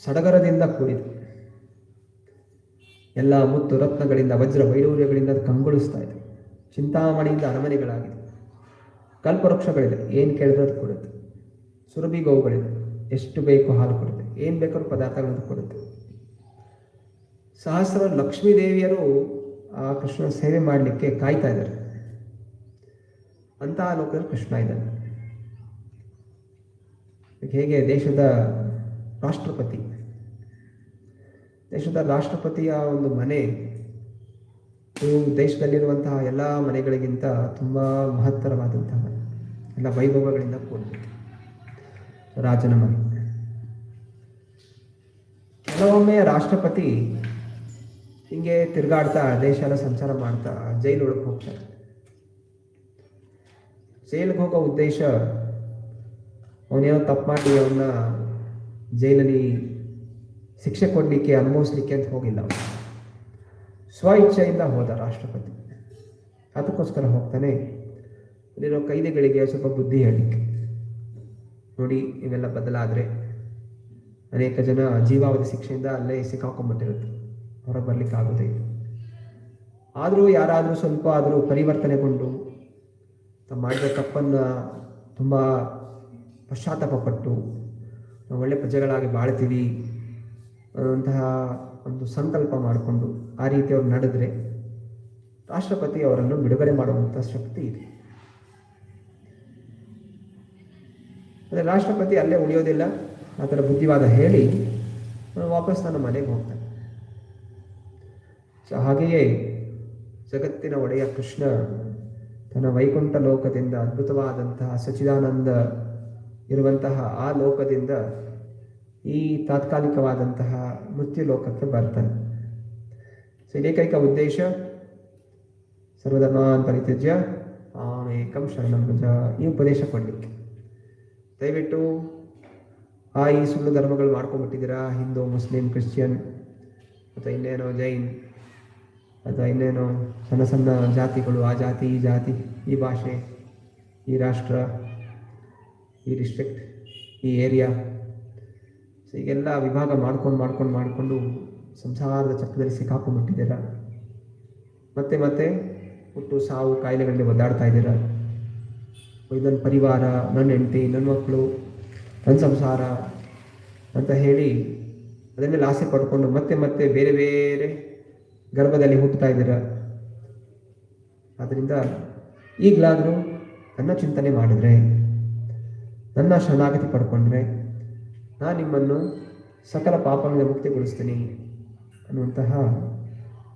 ಸಡಗರದಿಂದ ಕೂಡಿದೆ. ಎಲ್ಲ ಮುತ್ತು ರತ್ನಗಳಿಂದ ವಜ್ರ ವೈಡೂರ್ಯಗಳಿಂದ ಅದು ಕಂಗೊಳಿಸ್ತಾ ಇದೆ. ಚಿಂತಾಮಣಿಯಿಂದ ಅರಮನೆಗಳಾಗಿದೆ. ಕಲ್ಪವೃಕ್ಷಗಳಿದೆ, ಏನು ಕೇಳಿದ್ರೆ ಅದು ಕೊಡುತ್ತೆ. ಸುರಭಿ ಗೋವುಗಳಿದೆ, ಎಷ್ಟು ಬೇಕು ಹಾಲು ಕೊಡುತ್ತೆ, ಏನು ಬೇಕಾದ್ರೂ ಪದಾರ್ಥಗಳನ್ನು ಕೊಡುತ್ತೆ. ಸಹಸ್ರ ಲಕ್ಷ್ಮೀ ದೇವಿಯರು ಆ ಕೃಷ್ಣನ ಸೇವೆ ಮಾಡಲಿಕ್ಕೆ ಕಾಯ್ತಾ ಇದ್ದಾರೆ. ಅಂತಹ ಲೋಕದಲ್ಲಿ ಕೃಷ್ಣ ಇದ್ದಾನೆ. ಹೇಗೆ ದೇಶದ ರಾಷ್ಟ್ರಪತಿಯ ಒಂದು ಮನೆ ದೇಶದಲ್ಲಿರುವಂತಹ ಎಲ್ಲ ಮನೆಗಳಿಗಿಂತ ತುಂಬ ಮಹತ್ತರವಾದಂತಹ ಮನೆ, ಎಲ್ಲ ವೈಭವಗಳಿಂದ ಕೂಡಿದೆ. ರಾಜನ ಮನೆ. ಕೆಲವೊಮ್ಮೆ ರಾಷ್ಟ್ರಪತಿ ಹಿಂಗೆ ತಿರುಗಾಡ್ತಾ ದೇಶ ಎಲ್ಲ ಸಂಚಾರ ಮಾಡ್ತಾ ಜೈಲೊಳಗೆ ಹೋಗ್ತಾರೆ. ಜೈಲಿಗೆ ಹೋಗೋ ಉದ್ದೇಶ ಅವನೇನೋ ತಪ್ಪು ಮಾಡಿ ಅವನ್ನ ಜೈಲಲ್ಲಿ ಶಿಕ್ಷೆ ಕೊಡಲಿಕ್ಕೆ, ಅನುಭವಿಸ್ಲಿಕ್ಕೆ ಅಂತ ಹೋಗಿಲ್ಲ. ಅವನು ಸ್ವ ಇಚ್ಛೆಯಿಂದ ಹೋದ ರಾಷ್ಟ್ರಪತಿ. ಅದಕ್ಕೋಸ್ಕರ ಹೋಗ್ತಾನೆ ಅಲ್ಲಿರೋ ಕೈದಿಗಳಿಗೆ ಸ್ವಲ್ಪ ಬುದ್ಧಿ ಹೇಳಲಿಕ್ಕೆ. ನೋಡಿ, ಇವೆಲ್ಲ ಬದಲಾದರೆ ಅನೇಕ ಜನ ಜೀವಾವಧಿ ಶಿಕ್ಷೆಯಿಂದ ಅಲ್ಲೇ ಸಿಕ್ಕಾಕೊಂಡ್ಬಿಟ್ಟಿರುತ್ತೆ, ಹೊರಗೆ ಬರ್ಲಿಕ್ಕೆ ಆಗೋದೇ ಇಲ್ಲ. ಆದರೂ ಯಾರಾದರೂ ಸ್ವಲ್ಪ ಆದರೂ ಪರಿವರ್ತನೆಗೊಂಡು ತಾವು ಮಾಡಿದ ತಪ್ಪನ್ನು ತುಂಬ ಪಶ್ಚಾತ್ತಾಪಪಟ್ಟು ನಾವು ಒಳ್ಳೆ ಪ್ರಜೆಗಳಾಗಿ ಬಾಳ್ತೀವಿ ಅನ್ನುವಂತಹ ಒಂದು ಸಂಕಲ್ಪ ಮಾಡಿಕೊಂಡು ಆ ರೀತಿ ಅವ್ರು ನಡೆದ್ರೆ ರಾಷ್ಟ್ರಪತಿ ಅವರನ್ನು ಬಿಡುಗಡೆ ಮಾಡುವಂಥ ಶಕ್ತಿ ಇದೆ. ಆದರೆ ರಾಷ್ಟ್ರಪತಿ ಅಲ್ಲೇ ಉಳಿಯೋದಿಲ್ಲ. ಆ ಥರ ಬುದ್ಧಿವಾದ ಹೇಳಿ ವಾಪಸ್ ನನ್ನ ಮನೆಗೆ ಹೋಗ್ತಾನೆ. ಸೊ ಹಾಗೆಯೇ ಜಗತ್ತಿನ ಒಡೆಯ ಕೃಷ್ಣ ತನ್ನ ವೈಕುಂಠ ಲೋಕದಿಂದ, ಅದ್ಭುತವಾದಂತಹ ಸಚ್ಚಿದಾನಂದ ಇರುವಂತಹ ಆ ಲೋಕದಿಂದ ಈ ತಾತ್ಕಾಲಿಕವಾದಂತಹ ಮೃತ್ಯು ಲೋಕಕ್ಕೆ ಬರ್ತಾನೆ. ಸೊ ಏಕೈಕ ಉದ್ದೇಶ ಸರ್ವಧರ್ಮಾನ್ ಪರಿತ್ಯಜ್ಯ ಮಾಮೇಕಂ ಶರಣಂ ವ್ರಜ, ಈ ಉಪದೇಶ ಕೊಡಲಿಕ್ಕೆ. ದಯವಿಟ್ಟು ಈ ಸುಳ್ಳು ಧರ್ಮಗಳು ಮಾಡ್ಕೊಂಡ್ಬಿಟ್ಟಿದ್ದೀರಾ, ಹಿಂದೂ, ಮುಸ್ಲಿಂ, ಕ್ರಿಶ್ಚಿಯನ್ ಅಥವಾ ಇನ್ನೇನೋ ಜೈನ್ ಅಥವಾ ಇನ್ನೇನೋ ಸಣ್ಣ ಸಣ್ಣ ಜಾತಿಗಳು, ಆ ಜಾತಿ ಈ ಜಾತಿ, ಈ ಭಾಷೆ, ಈ ರಾಷ್ಟ್ರ, ಈ ಡಿಸ್ಟ್ರಿಕ್ಟ್, ಈ ಏರಿಯಾ, ಸೊ ಹೀಗೆಲ್ಲ ವಿಭಾಗ ಮಾಡಿಕೊಂಡು ಸಂಸಾರದ ಚಕ್ರದಲ್ಲಿ ಸಿಕ್ಕಾಕೊಂಡ್ಬಿಟ್ಟಿದ್ದೀರಾ. ಮತ್ತೆ ಹುಟ್ಟು ಸಾವು ಕಾಯಿಲೆಗಳಲ್ಲಿ ಒದ್ದಾಡ್ತಾ ಇದ್ದೀರಾ. ನನ್ನ ಪರಿವಾರ, ನನ್ನ ಹೆಂಡತಿ, ನನ್ನ ಮಕ್ಕಳು, ನನ್ನ ಸಂಸಾರ ಅಂತ ಹೇಳಿ ಅದರ ಮೇಲೆ ಆಸೆ ಪಡ್ಕೊಂಡು ಮತ್ತೆ ಮತ್ತೆ ಬೇರೆ ಬೇರೆ ಗರ್ಭದಲ್ಲಿ ಹುಟ್ಟುತ್ತಾ ಇದ್ದೀರ. ಆದ್ದರಿಂದ ಈಗಲಾದರೂ ನನ್ನ ಚಿಂತನೆ ಮಾಡಿದರೆ, ನನ್ನ ಶರಣಾಗತಿ ಪಡ್ಕೊಂಡ್ರೆ ನಾನು ನಿಮ್ಮನ್ನು ಸಕಲ ಪಾಪಗಳಿಂದ ಮುಕ್ತಿಗೊಳಿಸ್ತೀನಿ ಅನ್ನುವಂತಹ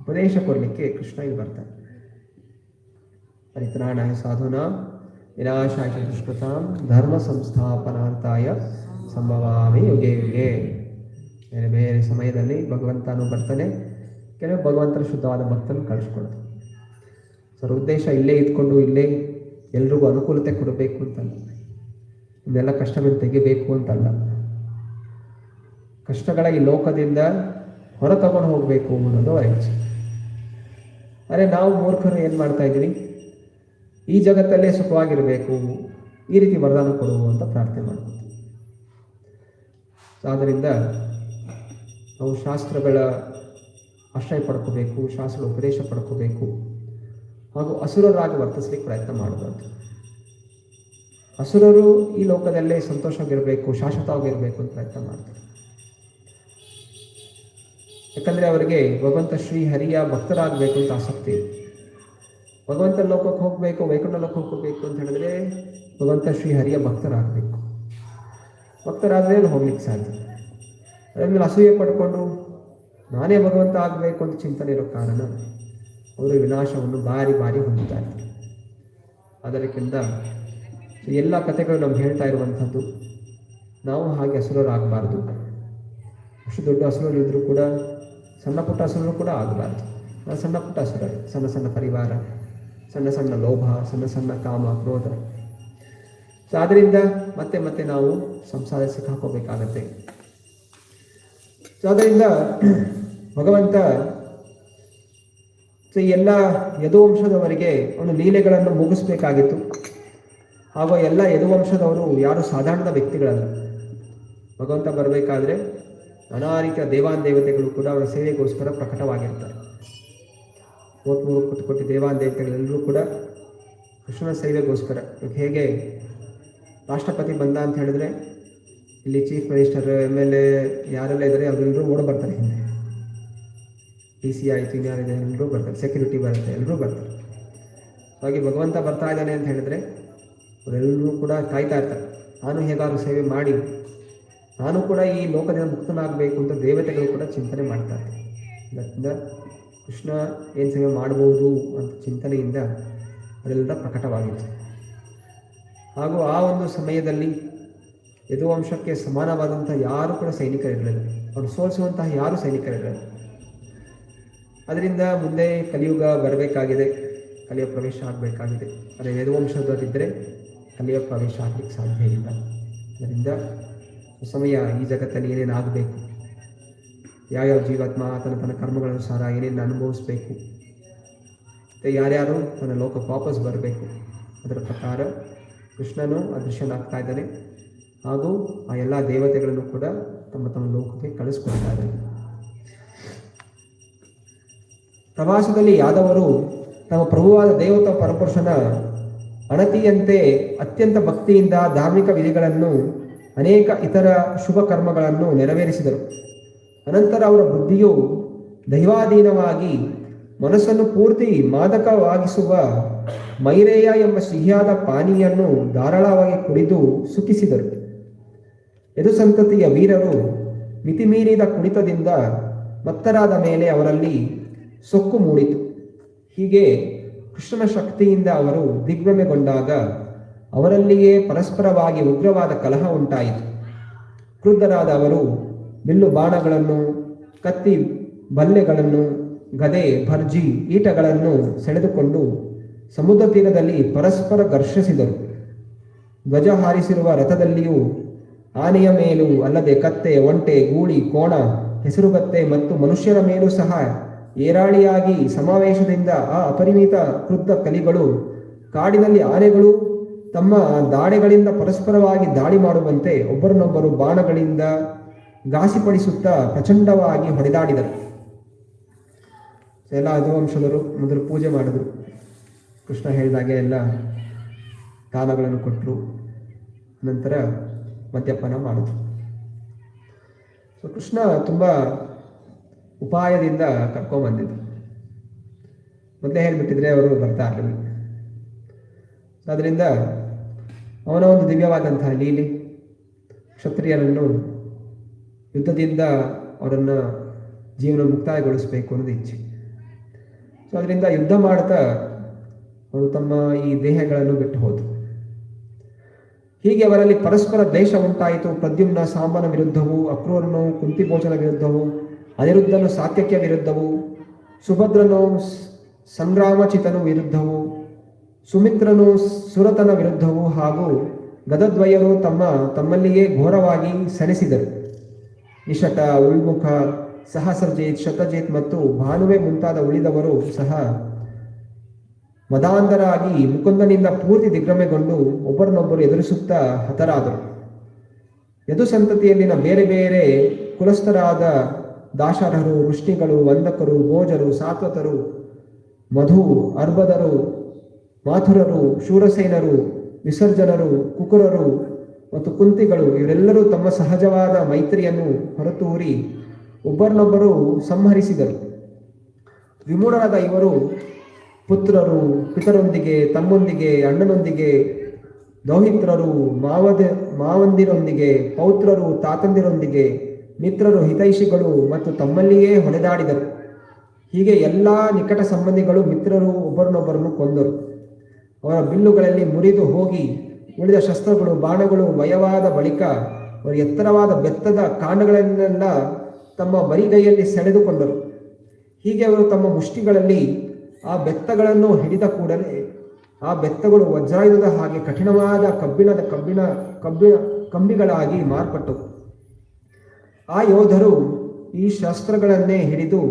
ಉಪದೇಶ ಕೊಡಲಿಕ್ಕೆ ಕೃಷ್ಣ ಇಲ್ಲಿ ಬರ್ತಾನೆ. ಪರಿತ್ರಾಣಾಯ ಸಾಧುನಾ ವಿನಾಶಾಯ ದುಷ್ಕೃತಾಂ ಧರ್ಮ ಸಂಸ್ಥಾಪನಾರ್ಥಾಯ ಸಂಭವಾಮಿ ಯುಗೆ ಯುಗೆ. ಬೇರೆ ಬೇರೆ ಸಮಯದಲ್ಲಿ ಭಗವಂತನು ಬರ್ತಾನೆ. ಕೆಲವು ಭಗವಂತನ ಶುದ್ಧವಾದ ಭಕ್ತನ ಕಳಿಸ್ಕೊಡೋದು. ಸರ್ ಉದ್ದೇಶ ಇಲ್ಲೇ ಇದ್ಕೊಂಡು ಇಲ್ಲೇ ಎಲ್ರಿಗೂ ಅನುಕೂಲತೆ ಕೊಡಬೇಕು ಅಂತಲ್ಲ, ಇದೆಲ್ಲ ಕಷ್ಟವನ್ನು ತೆಗಿಬೇಕು ಅಂತಲ್ಲ. ಕಷ್ಟಗಳ ಈ ಲೋಕದಿಂದ ಹೊರ ತಗೊಂಡು ಹೋಗಬೇಕು ಅನ್ನೋದು ಅವರ ಇಚ್ಛೆ. ಅರೆ ನಾವು ಮೂರ್ಖರು ಏನು ಮಾಡ್ತಾ ಇದ್ದೀವಿ, ಈ ಜಗತ್ತಲ್ಲೇ ಸುಖವಾಗಿರಬೇಕು, ಈ ರೀತಿ ವರದಾನ ಕೊಡುವು ಅಂತ ಪ್ರಾರ್ಥನೆ ಮಾಡ್ಬೋದು. ಆದ್ದರಿಂದ ನಾವು ಶಾಸ್ತ್ರಗಳ ಆಶ್ರಯ ಪಡ್ಕೋಬೇಕು, ಶಾಸ್ತ್ರ ಉಪದೇಶ ಪಡ್ಕೋಬೇಕು, ಹಾಗೂ ಅಸುರರಾಗಿ ವರ್ತಿಸ್ಲಿಕ್ಕೆ ಪ್ರಯತ್ನ ಮಾಡಬಾರ್ದು. ಅಸುರರು ಈ ಲೋಕದಲ್ಲೇ ಸಂತೋಷವಾಗಿರಬೇಕು, ಶಾಶ್ವತವಾಗಿರಬೇಕು ಅಂತ ಪ್ರಯತ್ನ ಮಾಡ್ತಾರೆ. ಯಾಕಂದರೆ ಅವರಿಗೆ ಭಗವಂತ ಶ್ರೀ ಹರಿಯ ಭಕ್ತರಾಗಬೇಕು ಅಂತ ಆಸಕ್ತಿ ಇದೆ. ಭಗವಂತ ಲೋಕಕ್ಕೆ ಹೋಗಬೇಕು, ವೈಕುಂಠ ಲೋಕಕ್ಕೆ ಹೋಗಬೇಕು ಅಂತ ಹೇಳಿದ್ರೆ ಭಗವಂತ ಶ್ರೀ ಹರಿಯ ಭಕ್ತರಾಗಬೇಕು. ಭಕ್ತರಾದರೆ ಅಲ್ಲಿ ಹೋಗ್ಲಿಕ್ಕೆ ಸಾಧ್ಯ. ಅದಾದ್ಮೇಲೆ ಅಸೂಯೆ ಪಡ್ಕೊಂಡು ನಾನೇ ಭಗವಂತ ಆಗಬೇಕು ಅಂತ ಚಿಂತನೆ ಇರೋ ಕಾರಣ ಅವರು ವಿನಾಶವನ್ನು ಬಾರಿ ಬಾರಿ ಹೊಂದುತ್ತಾರೆ. ಅದಕ್ಕಿಂತ ಎಲ್ಲ ಕಥೆಗಳು ನಮ್ಗೆ ಹೇಳ್ತಾ ಇರುವಂಥದ್ದು, ನಾವು ಹಾಗೆ ಅಸುರರಾಗಬಾರ್ದು. ಅಷ್ಟು ದೊಡ್ಡ ಅಸುರರು ಇದ್ರೂ ಕೂಡ ಸಣ್ಣ ಪುಟ್ಟ ಅಸುರರು ಕೂಡ ಆಗಬಾರ್ದು. ಸಣ್ಣ ಪುಟ್ಟ ಅಸುರರು, ಸಣ್ಣ ಸಣ್ಣ ಪರಿವಾರ, ಸಣ್ಣ ಸಣ್ಣ ಲೋಭ, ಸಣ್ಣ ಸಣ್ಣ ಕಾಮ, ಕ್ರೋಧ. ಸೊ ಆದ್ದರಿಂದ ಮತ್ತೆ ಮತ್ತೆ ನಾವು ಸಂಸಾರ ಸಿಕ್ಕಾಕೋಬೇಕಾಗತ್ತೆ. ಸೊ ಅದರಿಂದ ಭಗವಂತ ಸೊ ಎಲ್ಲ ಯದುವಂಶದವರಿಗೆ ಒಂದು ಲೀಲೆಗಳನ್ನು ಮುಗಿಸ್ಬೇಕಾಗಿತ್ತು. ಹಾಗೂ ಎಲ್ಲ ಯದುವಂಶದವರು ಯಾರು ಸಾಧಾರಣ ವ್ಯಕ್ತಿಗಳಲ್ಲ. ಭಗವಂತ ಬರಬೇಕಾದ್ರೆ ನಾನಾ ರೀತಿಯ ದೇವಾನ್ ದೇವತೆಗಳು ಕೂಡ ಅವರ ಸೇವೆಗೋಸ್ಕರ ಪ್ರಕಟವಾಗಿರ್ತಾರೆ. 33 ಕೋಟಿ ದೇವಾನ್ ದೇವತೆಗಳೆಲ್ಲರೂ ಕೂಡ ಕೃಷ್ಣನ ಸೇವೆಗೋಸ್ಕರ. ಹೇಗೆ ರಾಷ್ಟ್ರಪತಿ ಬಂದ ಅಂತ ಹೇಳಿದ್ರೆ ಇಲ್ಲಿ ಚೀಫ್ ಮಿನಿಸ್ಟರ್, MLA ಯಾರೆಲ್ಲ ಇದ್ದಾರೆ ಅವರೆಲ್ಲರೂ ಓಡ ಬರ್ತಾರೆ. ಹಿಂದೆ DC ಆಯಿತು, ಇನ್ಯಾರಿದೆ ಎಲ್ಲರೂ ಬರ್ತಾರೆ, ಸೆಕ್ಯೂರಿಟಿ ಬರುತ್ತೆ, ಎಲ್ಲರೂ ಬರ್ತಾರೆ. ಹಾಗೆ ಭಗವಂತ ಬರ್ತಾ ಇದ್ದಾನೆ ಅಂತ ಹೇಳಿದ್ರೆ ಅವರೆಲ್ಲರೂ ಕೂಡ ಕಾಯ್ತಾ ಇರ್ತಾರೆ. ನಾನು ಹೇಗಾದ್ರೂ ಸೇವೆ ಮಾಡಿ ನಾನು ಕೂಡ ಈ ಲೋಕದಿಂದ ಮುಕ್ತನಾಗಬೇಕು ಅಂತ ದೇವತೆಗಳು ಕೂಡ ಚಿಂತನೆ ಮಾಡ್ತಾರೆ. ಅದರಿಂದ ಕೃಷ್ಣ ಏನು ಸೇವೆ ಮಾಡ್ಬೋದು ಅಂತ ಚಿಂತನೆಯಿಂದ ಅದೆಲ್ಲ ಪ್ರಕಟವಾಗಿತ್ತು. ಹಾಗೂ ಆ ಒಂದು ಸಮಯದಲ್ಲಿ ಯದುವಂಶಕ್ಕೆ ಸಮಾನವಾದಂತಹ ಯಾರು ಕೂಡ ಸೈನಿಕರಿರಲಿಲ್ಲ. ಅವರು ಸೋಲಿಸುವಂತಹ ಯಾರು ಸೈನಿಕರಿರಲಿಲ್ಲ. ಅದರಿಂದ ಮುಂದೆ ಕಲಿಯುಗ ಬರಬೇಕಾಗಿದೆ, ಕಲಿಯ ಪ್ರವೇಶ ಆಗಬೇಕಾಗಿದೆ. ಆದರೆ ಯದುವಂಶದವರಿದ್ದರೆ ಕಲಿಯ ಪ್ರವೇಶ ಆಗಲಿಕ್ಕೆ ಸಾಧ್ಯ ಇಲ್ಲ. ಅದರಿಂದ ಸಮಯ ಈ ಜಗತ್ತಲ್ಲಿ ಏನೇನು ಆಗಬೇಕು, ಯಾವ್ಯಾವ ಜೀವಾತ್ಮ ತನ್ನ ಕರ್ಮಗಳನುಸಾರ ಏನೇನು ಅನುಭವಿಸ್ಬೇಕು, ಮತ್ತು ಯಾರ್ಯಾರು ತನ್ನ ಲೋಕಕ್ಕೆ ವಾಪಸ್ ಬರಬೇಕು, ಅದರ ಪ್ರಕಾರ ಕೃಷ್ಣನು ಅದೃಶ್ಯನಾಗ್ತಾ ಇದ್ದಾನೆ. ಹಾಗೂ ಆ ಎಲ್ಲ ದೇವತೆಗಳನ್ನು ಕೂಡ ತಮ್ಮ ತಮ್ಮ ಲೋಕಕ್ಕೆ ಕಳಿಸ್ಕೊಡ್ತಾ ಇದ್ದಾರೆ. ಪ್ರವಾಸದಲ್ಲಿ ಯಾದವರು ತಮ್ಮ ಪ್ರಭುವಾದ ದೇವತಾ ಪರಪುರುಷನ ಅಣತಿಯಂತೆ ಅತ್ಯಂತ ಭಕ್ತಿಯಿಂದ ಧಾರ್ಮಿಕ ವಿಧಿಗಳನ್ನು ಅನೇಕ ಇತರ ಶುಭ ಕರ್ಮಗಳನ್ನು ನೆರವೇರಿಸಿದರು. ಅನಂತರ ಅವರ ಬುದ್ಧಿಯು ದೈವಾಧೀನವಾಗಿ ಮನಸ್ಸನ್ನು ಪೂರ್ತಿ ಮಾದಕವಾಗಿಸುವ ಮೈರೇಯ ಎಂಬ ಸಿಹಿಯಾದ ಪಾನೀಯನ್ನು ಧಾರಾಳವಾಗಿ ಕುಡಿದು ಸುಖಿಸಿದರು. ಯದು ಸಂತತಿಯ ವೀರರು ಮಿತಿಮೀರಿದ ಕುಣಿತದಿಂದ ಮತ್ತರಾದ ಮೇಲೆ ಅವರಲ್ಲಿ ಸೊಕ್ಕು ಮೂಡಿತು. ಹೀಗೆ ಕೃಷ್ಣನ ಶಕ್ತಿಯಿಂದ ಅವರು ದಿಗ್ಭ್ರಮೆಗೊಂಡಾಗ ಅವರಲ್ಲಿಯೇ ಪರಸ್ಪರವಾಗಿ ಉಗ್ರವಾದ ಕಲಹ ಉಂಟಾಯಿತು. ಕ್ರುದ್ಧರಾದ ಅವರು ಬಿಲ್ಲು ಬಾಣಗಳನ್ನು, ಕತ್ತಿ ಬಲ್ಲೆಗಳನ್ನು, ಗದೆ, ಭರ್ಜಿ, ಈಟಗಳನ್ನು ಸೆಳೆದುಕೊಂಡು ಸಮುದ್ರ ತೀರದಲ್ಲಿ ಪರಸ್ಪರ ಘರ್ಷಿಸಿದರು. ಧ್ವಜ ಹಾರಿಸಿರುವ ರಥದಲ್ಲಿಯೂ ಆನೆಯ ಮೇಲೂ ಅಲ್ಲದೆ ಕತ್ತೆ, ಒಂಟೆ, ಗೂಳಿ, ಕೋಣ, ಹೆಸರುಗತ್ತೆ ಮತ್ತು ಮನುಷ್ಯರ ಮೇಲೂ ಸಹ ಏರಾಳಿಯಾಗಿ ಸಮಾವೇಶದಿಂದ ಆ ಅಪರಿಮಿತ ಕ್ರುದ್ಧ ಕಲಿಗಳು ಕಾಡಿನಲ್ಲಿ ಆನೆಗಳು ತಮ್ಮ ದಾಡೆಗಳಿಂದ ಪರಸ್ಪರವಾಗಿ ದಾಳಿ ಮಾಡುವಂತೆ ಒಬ್ಬರನ್ನೊಬ್ಬರು ಬಾಣಗಳಿಂದ ಘಾಸಿಪಡಿಸುತ್ತಾ ಪ್ರಚಂಡವಾಗಿ ಹೊಡೆದಾಡಿದರು. ಎಲ್ಲ ಯದುವಂಶದರು ಮೊದಲು ಪೂಜೆ ಮಾಡಿದ್ರು. ಕೃಷ್ಣ ಹೇಳಿದಾಗೆ ಎಲ್ಲ ದಾನಗಳನ್ನು ಕೊಟ್ಟರು. ನಂತರ ಮದ್ಯಪಾನ ಮಾಡಿದ್ರು. ಸೊ ಕೃಷ್ಣ ತುಂಬ ಉಪಾಯದಿಂದ ಕರ್ಕೊಂಡ್ಬಂದಿದ್ದು. ಮೊದಲೇ ಹೇಳಿಬಿಟ್ಟಿದ್ರೆ ಅವರು ಬರ್ತಾ ಇರಲಿಲ್ಲ. ಅದರಿಂದ ಅವನ ಒಂದು ದಿವ್ಯವಾದಂತಹ ಲೀಲೆ, ಕ್ಷತ್ರಿಯರನ್ನು ಯುದ್ಧದಿಂದ ಅವರನ್ನು ಜೀವನ ಮುಕ್ತಾಯಗೊಳಿಸಬೇಕು ಅನ್ನೋದು ಇಚ್ಛೆ. ಸೊ ಅದರಿಂದ ಯುದ್ಧ ಮಾಡ್ತಾ ಅವರು ತಮ್ಮ ಈ ದೇಹಗಳನ್ನು ಬಿಟ್ಟು ಹೋದರು. ಹೀಗೆ ಅವರಲ್ಲಿ ಪರಸ್ಪರ ದ್ವೇಷ ಉಂಟಾಯಿತು. ಪ್ರದ್ಯುಮ್ನ ಸಾಂಬನ ವಿರುದ್ಧವು, ಅಕ್ರೂರನು ಕುಂತಿಭೋಜನ ವಿರುದ್ಧವು, ಅನಿರುದ್ಧನು ಸಾತ್ಯಕ್ಯ ವಿರುದ್ಧವು, ಸುಭದ್ರನು ಸಂಗ್ರಾಮಚಿತನು ವಿರುದ್ಧವು, ಸುಮಿತ್ರನು ಸುರತನ ವಿರುದ್ಧವು ಹಾಗೂ ಗದದ್ವಯರು ತಮ್ಮಲ್ಲಿಯೇ ಘೋರವಾಗಿ ಸೆಣಸಿದರು. ನಿಷಟ, ಉಳ್ಮುಖ, ಸಹಸ್ರಜಿತ್, ಶತಜಿತ್ ಮತ್ತು ಭಾನುವೆ ಮುಂತಾದ ಉಳಿದವರು ಸಹ ಮದಾಂಧರಾಗಿ ಮುಕುಂದನಿಂದ ಪೂರ್ತಿ ದಿಗ್ಭ್ರಮೆಗೊಂಡು ಒಬ್ಬರನ್ನೊಬ್ಬರು ಎದುರಿಸುತ್ತಾ ಹತರಾದರು. ಯದು ಸಂತತಿಯಲ್ಲಿನ ಬೇರೆ ಬೇರೆ ಕುಲಸ್ಥರಾದ ದಾಶರರು, ವೃಷ್ಣಿಗಳು, ವಂದಕರು, ಭೋಜರು, ಸಾತ್ವತರು, ಮಧು, ಅರ್ಬದರು, ಮಾಥುರರು, ಶೂರಸೇನರು, ವಿಸರ್ಜನರು, ಕುಕುರರು ಮತ್ತು ಕುಂತಿಗಳು ಇವರೆಲ್ಲರೂ ತಮ್ಮ ಸಹಜವಾದ ಮೈತ್ರಿಯನ್ನು ಹೊರತೂರಿ ಒಬ್ಬರನ್ನೊಬ್ಬರು ಸಂಹರಿಸಿದರು. ವಿಮೂಢರಾದ ಇವರು ಪುತ್ರರು, ಪಿತರೊಂದಿಗೆ, ತಮ್ಮೊಂದಿಗೆ, ಅಣ್ಣನೊಂದಿಗೆ, ದೌಹಿತ್ರರು, ಮಾವಂದಿರೊಂದಿಗೆ, ಪೌತ್ರರು, ತಾತಂದಿರೊಂದಿಗೆ, ಮಿತ್ರರು, ಹಿತೈಷಿಗಳು ಮತ್ತು ತಮ್ಮಲ್ಲಿಯೇ ಹೊಡೆದಾಡಿದರು. ಹೀಗೆ ಎಲ್ಲ ನಿಕಟ ಸಂಬಂಧಿಗಳು, ಮಿತ್ರರು ಒಬ್ಬರನ್ನೊಬ್ಬರನ್ನು ಕೊಂದರು. ಅವರ ಬಿಲ್ಲುಗಳಲ್ಲಿ ಮುರಿದು ಹೋಗಿ ಉಳಿದ ಶಸ್ತ್ರಗಳು, ಬಾಣಗಳು ಮಯವಾದ ಬಳಿಕ ಅವರು ಎತ್ತರವಾದ ಬೆತ್ತದ ಕಾಂಡಗಳನ್ನೆಲ್ಲ ತಮ್ಮ ಬರಿಗೈಯಲ್ಲಿ ಸೆಳೆದುಕೊಂಡರು. ಹೀಗೆ ಅವರು ತಮ್ಮ ಮುಷ್ಟಿಗಳಲ್ಲಿ ಆ ಬೆತ್ತಗಳನ್ನು ಹಿಡಿದ ಕೂಡಲೇ ಆ ಬೆತ್ತಗಳು ವಜ್ರಾಯುಧದ ಹಾಗೆ ಕಠಿಣವಾದ ಕಂಬಿಗಳಾಗಿ ಮಾರ್ಪಟ್ಟವು. ಆ ಯೋಧರು ಈ ಶಸ್ತ್ರಗಳನ್ನೇ ಹಿಡಿದು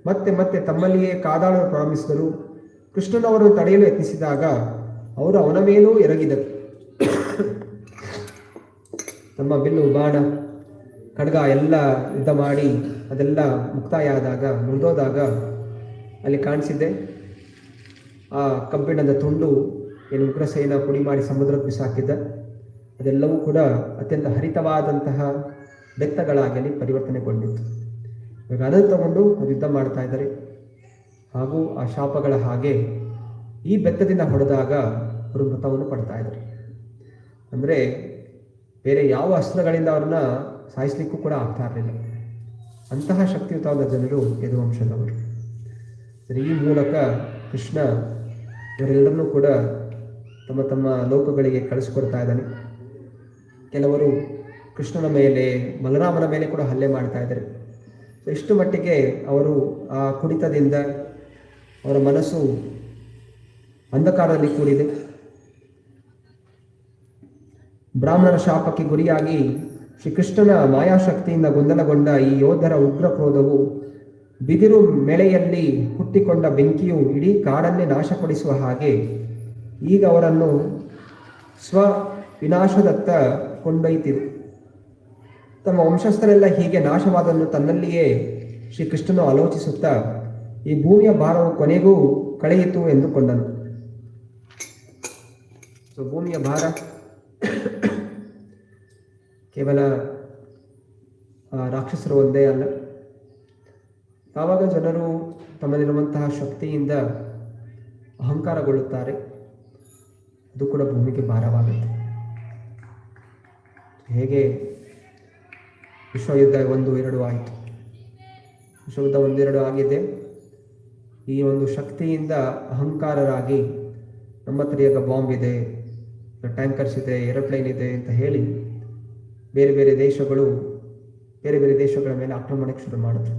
ಮತ್ತೆ ಮತ್ತೆ ತಮ್ಮಲ್ಲಿಯೇ ಕಾದಾಡಲು ಪ್ರಾರಂಭಿಸಿದರು. ಕೃಷ್ಣನವರನ್ನು ತಡೆಯಲು ಯತ್ನಿಸಿದಾಗ ಅವರು ಅವನ ಮೇಲೂ ಎರಗಿದರು. ತಮ್ಮ ಬಿಲ್ಲು, ಬಾಣ, ಖಡ್ಗ ಎಲ್ಲ ಯುದ್ಧ ಮಾಡಿ ಅದೆಲ್ಲ ಮುಕ್ತಾಯ ಆದಾಗ, ಮುರಿದೋದಾಗ ಅಲ್ಲಿ ಕಾಣಿಸಿದ್ದೆ ಆ ಕಬ್ಬಿಣದ ತುಂಡು ಏನು ಉಗ್ರಸೇನ ಪುಡಿ ಮಾಡಿ ಸಮುದ್ರಕ್ಕೆ ಬಿಸಾಕಿದ್ದ, ಅದೆಲ್ಲವೂ ಕೂಡ ಅತ್ಯಂತ ಹರಿತವಾದಂತಹ ಬೆತ್ತಗಳಾಗಿ ಅಲ್ಲಿ ಪರಿವರ್ತನೆಗೊಂಡಿತ್ತು. ಇವಾಗ ಅದನ್ನು ತಗೊಂಡು ಯುದ್ಧ ಮಾಡ್ತಾ ಇದ್ದಾರೆ. ಹಾಗೂ ಆ ಶಾಪಗಳ ಹಾಗೆ ಈ ಬೆತ್ತದಿಂದ ಹೊಡೆದಾಗ ಅವರು ಮೃತವನ್ನು ಪಡ್ತಾ ಇದ್ದಾರೆ. ಅಂದರೆ ಬೇರೆ ಯಾವ ಅಸ್ತ್ರಗಳಿಂದ ಅವ್ರನ್ನ ಸಾಯಿಸ್ಲಿಕ್ಕೂ ಕೂಡ ಆಗ್ತಾ ಇರಲಿಲ್ಲ. ಅಂತಹ ಶಕ್ತಿಯುತವಾದ ಜನರು ಯದುವಂಶದವರು. ಈ ಮೂಲಕ ಕೃಷ್ಣ ಇವರೆಲ್ಲರನ್ನೂ ಕೂಡ ತಮ್ಮ ತಮ್ಮ ಲೋಕಗಳಿಗೆ ಕಳಿಸ್ಕೊಡ್ತಾ ಇದ್ದಾನೆ. ಕೆಲವರು ಕೃಷ್ಣನ ಮೇಲೆ, ಬಲರಾಮನ ಮೇಲೆ ಕೂಡ ಹಲ್ಲೆ ಮಾಡ್ತಾ ಇದ್ದಾರೆ. ಎಷ್ಟು ಮಟ್ಟಿಗೆ ಅವರು ಆ ಕುಡಿತದಿಂದ ಅವರ ಮನಸ್ಸು ಅಂಧಕಾರದಲ್ಲಿ ಕೂಡಿದೆ. ಬ್ರಾಹ್ಮಣರ ಶಾಪಕ್ಕೆ ಗುರಿಯಾಗಿ ಶ್ರೀಕೃಷ್ಣನ ಮಾಯಾಶಕ್ತಿಯಿಂದ ಗೊಂದಲಗೊಂಡ ಈ ಯೋಧರ ಉಗ್ರ ಕ್ರೋಧವು ಬಿದಿರು ಮೇಳೆಯಲ್ಲಿ ಹುಟ್ಟಿಕೊಂಡ ಬೆಂಕಿಯು ಇಡೀ ಕಾಡನ್ನೇ ನಾಶಪಡಿಸುವ ಹಾಗೆ ಈಗ ಅವರನ್ನು ಸ್ವ ವಿನಾಶದತ್ತ ಕೊಂಡೊಯ್ತಿದೆ. ತಮ್ಮ ವಂಶಸ್ಥರೆಲ್ಲ ಹೀಗೆ ನಾಶವಾದನ್ನು ತನ್ನಲ್ಲಿಯೇ ಶ್ರೀಕೃಷ್ಣನು ಆಲೋಚಿಸುತ್ತಾ ಈ ಭೂಮಿಯ ಭಾರವು ಕೊನೆಗೂ ಕಳೆಯಿತು ಎಂದುಕೊಂಡನು. ಸೊ ಭೂಮಿಯ ಭಾರ ಕೇವಲ ರಾಕ್ಷಸರು ಒಂದೇ ಅಲ್ಲ. ಯಾವಾಗ ಜನರು ತಮ್ಮಲ್ಲಿರುವಂತಹ ಶಕ್ತಿಯಿಂದ ಅಹಂಕಾರಗೊಳ್ಳುತ್ತಾರೆ, ಅದು ಕೂಡ ಭೂಮಿಗೆ ಭಾರವಾಗುತ್ತೆ. ಹೇಗೆ ವಿಶ್ವಯುದ್ಧ 1-2 ಆಯಿತು. ವಿಶ್ವಯುದ್ಧ 1-2 ಆಗಿದೆ. ಈ ಒಂದು ಶಕ್ತಿಯಿಂದ ಅಹಂಕಾರರಾಗಿ ನಮ್ಮ ಹತ್ರ ಈಗ ಬಾಂಬ್ ಇದೆ, ಟ್ಯಾಂಕರ್ಸ್ ಇದೆ, ಏರೋಪ್ಲೇನ್ ಇದೆ ಅಂತ ಹೇಳಿ ಬೇರೆ ಬೇರೆ ದೇಶಗಳ ಮೇಲೆ ಆಕ್ರಮಣಕ್ಕೆ ಶುರು ಮಾಡಿದ್ರು.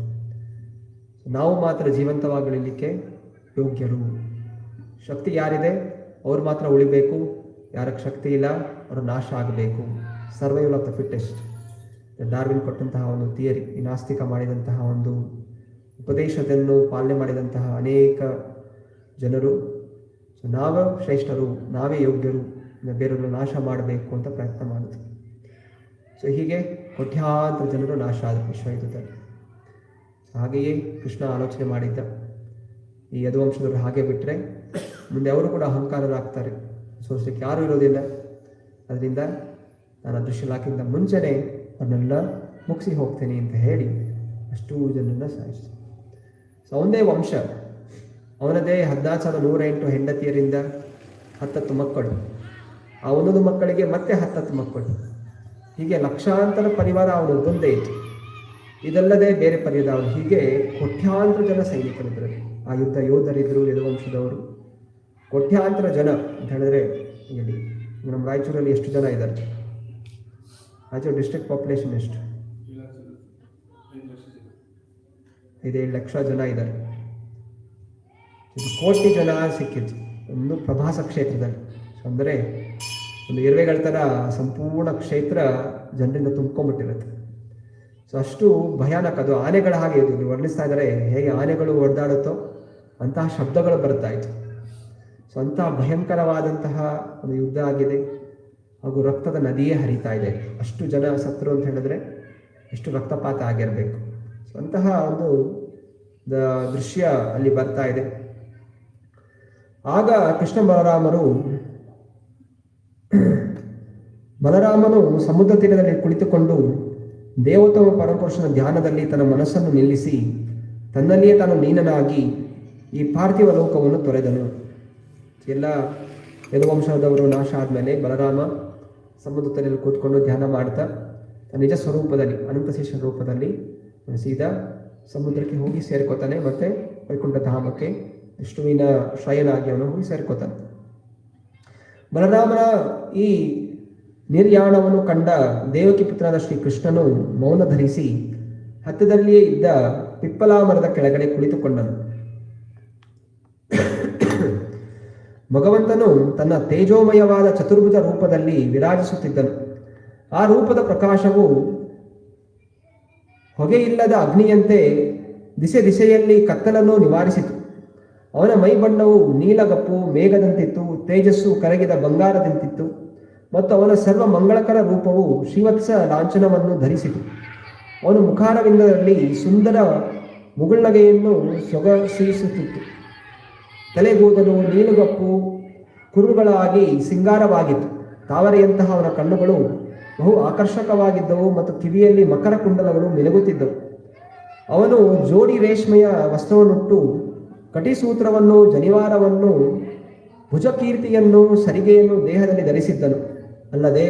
ನಾವು ಮಾತ್ರ ಜೀವಂತವಾಗಲಿಕ್ಕೆ ಯೋಗ್ಯರು. ಶಕ್ತಿ ಯಾರಿದೆ ಅವ್ರು ಮಾತ್ರ ಉಳಿಬೇಕು, ಯಾರಿಗೆ ಶಕ್ತಿ ಇಲ್ಲ ಅವರು ನಾಶ ಆಗಬೇಕು. Survival of the fittest, Darwin ಕೊಟ್ಟಂತಹ ಒಂದು ಥಿಯರಿ, ಈ ನಾಸ್ತಿಕ ಮಾಡಿದಂತಹ ಒಂದು ಉಪದೇಶವನ್ನು ಪಾಲನೆ ಮಾಡಿದಂತಹ ಅನೇಕ ಜನರು ನಾವೇ ಶ್ರೇಷ್ಠರು, ನಾವೇ ಯೋಗ್ಯರು, ಬೇರೆಯವರು ನಾಶ ಮಾಡಬೇಕು ಅಂತ ಪ್ರಯತ್ನ ಮಾಡಿದ್ರು. ಸೊ ಹೀಗೆ ಕೋಟ್ಯಾಂತರ ಜನರು ನಾಶ ಆದರು ವಿಶ್ವಯುದ್ಧದಲ್ಲಿ. ಹಾಗೆಯೇ ಕೃಷ್ಣ ಆಲೋಚನೆ ಮಾಡಿದ್ದ, ಈ ಯದುವಂಶದವರು ಹಾಗೆ ಬಿಟ್ಟರೆ ಮುಂದೆ ಅವರು ಕೂಡ ಅಹಂಕಾರರಾಗ್ತಾರೆ. ಸೊ ಸೋಲಿಸಲಿಕ್ಕೆ ಯಾರೂ ಇರೋದಿಲ್ಲ. ಅದರಿಂದ ನಾನು ಅದೃಶ್ಯ ಇಲಾಖೆಯಿಂದ ಮುಂಚೆನೇ ಅವನ್ನೆಲ್ಲ ಮುಗಿಸಿ ಹೋಗ್ತೇನೆ ಅಂತ ಹೇಳಿ ಅಷ್ಟೂ ಜನರನ್ನು ಸಾಯಿಸ್ತಾನೆ. ಸೊ ಅವನದೇ ವಂಶ, ಅವನದೇ 14,108 ಹೆಂಡತಿಯರಿಂದ 10 ಮಕ್ಕಳು, ಆ ಒಂದೊಂದು ಮಕ್ಕಳಿಗೆ ಮತ್ತೆ 10 ಮಕ್ಕಳು, ಹೀಗೆ ಲಕ್ಷಾಂತರ ಪರಿವಾರ ಅವನೊಂದೇ ಇತ್ತು. ಇದಲ್ಲದೆ ಬೇರೆ ಪರಿವಾರ, ಹೀಗೆ ಕೋಟ್ಯಾಂತರ ಜನ ಸೈನಿಕರಿದ್ದರು, ಆ ಯೋಧರಿದ್ದರು, ಯದುವಂಶದವರು. ಕೋಟ್ಯಾಂತರ ಜನ ಅಂತ ಹೇಳಿದ್ರೆ ಇಲ್ಲಿ ನಮ್ಮ ರಾಯಚೂರಲ್ಲಿ ಎಷ್ಟು ಜನ ಇದ್ದಾರೆ? ರಾಯಚೂರು ಡಿಸ್ಟ್ರಿಕ್ಟ್ ಪಾಪ್ಯುಲೇಷನ್ ಎಷ್ಟು? 5-7 ಲಕ್ಷ ಜನ ಇದ್ದಾರೆ. ಕೋಟಿ ಜನ ಸಿಕ್ಕಿತ್ತು ಒಂದು ಪ್ರಭಾಸ ಕ್ಷೇತ್ರದಲ್ಲಿ. ಅಂದರೆ ಒಂದು ಇರುವೆಗಳ ಥರ ಸಂಪೂರ್ಣ ಕ್ಷೇತ್ರ ಜನರಿಂದ ತುಂಬ್ಕೊಂಡ್ಬಿಟ್ಟಿರುತ್ತೆ. ಸೊ ಅಷ್ಟು ಭಯಾನಕ. ಅದು ಆನೆಗಳ ಹಾಗೆ ಇದು ವರ್ಣಿಸ್ತಾ ಇದ್ದಾರೆ, ಹೇಗೆ ಆನೆಗಳು ಹೊಡೆದಾಡುತ್ತೋ ಅಂತಹ ಶಬ್ದಗಳು ಬರ್ತಾ ಇತ್ತು. ಸೊ ಅಂತಹ ಭಯಂಕರವಾದಂತಹ ಒಂದು ಯುದ್ಧ ಆಗಿದೆ, ಹಾಗೂ ರಕ್ತದ ನದಿಯೇ ಹರಿತಾ ಇದೆ. ಅಷ್ಟು ಜನ ಸತ್ರು ಅಂತ ಹೇಳಿದ್ರೆ ಎಷ್ಟು ರಕ್ತಪಾತ ಆಗಿರಬೇಕು. ಸೊ ಅಂತಹ ಒಂದು ದೃಶ್ಯ ಅಲ್ಲಿ ಬರ್ತಾ ಇದೆ. ಆಗ ಕೃಷ್ಣ ಬಲರಾಮನು ಸಮುದ್ರ ತೀರದಲ್ಲಿ ಕುಳಿತುಕೊಂಡು ದೇವೋತ್ತಮ ಪರಮಪುರುಷನ ಧ್ಯಾನದಲ್ಲಿ ತನ್ನ ಮನಸ್ಸನ್ನು ನಿಲ್ಲಿಸಿ ತನ್ನಲ್ಲಿಯೇ ತಾನು ಲೀನನಾಗಿ ಈ ಪಾರ್ಥಿವ ಲೋಕವನ್ನು ತೊರೆದನು. ಎಲ್ಲ ಯದುವಂಶದವರು ನಾಶ ಆದಮೇಲೆ ಬಲರಾಮ ಸಮುದ್ರ ತೀರದಲ್ಲಿ ಕೂತ್ಕೊಂಡು ಧ್ಯಾನ ಮಾಡ್ತಾ ನಿಜ ಸ್ವರೂಪದಲ್ಲಿ ಅನಂತಶೇಷ ರೂಪದಲ್ಲಿ ಸೀದಾ ಸಮುದ್ರಕ್ಕೆ ಹೋಗಿ ಸೇರ್ಕೋತಾನೆ. ಮತ್ತೆ ವೈಕುಂಠ ಧಾಮಕ್ಕೆ ವಿಷ್ಣುವಿನ ಶಯನಾಗಿ ಅವನು ಹೋಗಿ ಸೇರ್ಕೋತಾನೆ. ಬಲರಾಮನ ಈ ನಿರ್ಯಾಣವನ್ನು ಕಂಡ ದೇವಕಿ ಪುತ್ರನಾದ ಶ್ರೀಕೃಷ್ಣನು ಮೌನ ಧರಿಸಿ ಹತ್ತಿರದಲ್ಲಿಯೇ ಇದ್ದ ಪಿಪ್ಪಲ ಮರದ ಕೆಳಗಡೆ ಕುಳಿತುಕೊಂಡನು. ಭಗವಂತನು ತನ್ನ ತೇಜೋಮಯವಾದ ಚತುರ್ಭುಜ ರೂಪದಲ್ಲಿ ವಿರಾಜಿಸುತ್ತಿದ್ದನು. ಆ ರೂಪದ ಪ್ರಕಾಶವು ಹೊಗೆಯಿಲ್ಲದ ಅಗ್ನಿಯಂತೆ ದಿಸೆಯಲ್ಲಿ ಕತ್ತಲನ್ನು ನಿವಾರಿಸಿತು. ಅವನ ಮೈಬಣ್ಣವು ನೀಲಗಪ್ಪು ಮೇಘದಂತಿತ್ತು, ತೇಜಸ್ಸು ಕರಗಿದ ಬಂಗಾರದಂತಿತ್ತು, ಮತ್ತು ಅವನ ಸರ್ವ ಮಂಗಳಕರ ರೂಪವು ಶ್ರೀವತ್ಸ ಲಾಂಛನವನ್ನು ಧರಿಸಿತು. ಅವನ ಮುಖಾರವಿಂದದಲ್ಲಿ ಸುಂದರ ಮುಗುಳ್ನಗೆಯನ್ನು ಸೊಗಸಿಸುತ್ತಿತ್ತು. ತಲೆಗೂದಲು ನೀಲುಗಪ್ಪು ಕುರುಗಳಾಗಿ ಸಿಂಗಾರವಾಗಿತ್ತು. ತಾವರೆಯಂತಹ ಅವನ ಕಣ್ಣುಗಳು ಬಹು ಆಕರ್ಷಕವಾಗಿದ್ದವು ಮತ್ತು ಕಿವಿಯಲ್ಲಿ ಮಕರ ಕುಂಡಲಗಳು ಮಿನುಗುತ್ತಿದ್ದವು. ಅವನು ಜೋಡಿ ರೇಷ್ಮೆಯ ವಸ್ತ್ರವನ್ನುಟ್ಟು ಕಟಿಸೂತ್ರವನ್ನು, ಜನಿವಾರವನ್ನು, ಭುಜಕೀರ್ತಿಯನ್ನು, ಸರಿಗೆಯನ್ನು ದೇಹದಲ್ಲಿ ಧರಿಸಿದ್ದನು. ಅಲ್ಲದೆ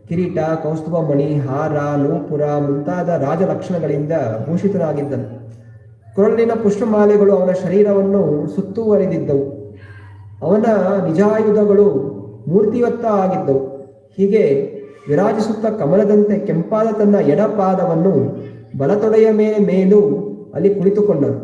ಕಿರೀಟ, ಕೌಸ್ತುಭ ಮಣಿ, ಹಾರ, ನೂಪುರ ಮುಂತಾದ ರಾಜಲಕ್ಷಣಗಳಿಂದ ಭೂಷಿತನಾಗಿದ್ದನು. ಕೊರಳಿನ ಪುಷ್ಪಮಾಲೆಗಳು ಅವನ ಶರೀರವನ್ನು ಸುತ್ತುವರಿದಿದ್ದವು. ಅವನ ನಿಜಾಯುಧಗಳು ಮೂರ್ತಿವತ್ತ ಆಗಿದ್ದವು. ಹೀಗೆ ವಿರಾಜಿಸುತ್ತ ಕಮಲದಂತೆ ಕೆಂಪಾದ ತನ್ನ ಎಡಪಾದವನ್ನು ಬಲತೊಡೆಯ ಮೇಲೂ ಅಲ್ಲಿ ಕುಳಿತುಕೊಂಡನು.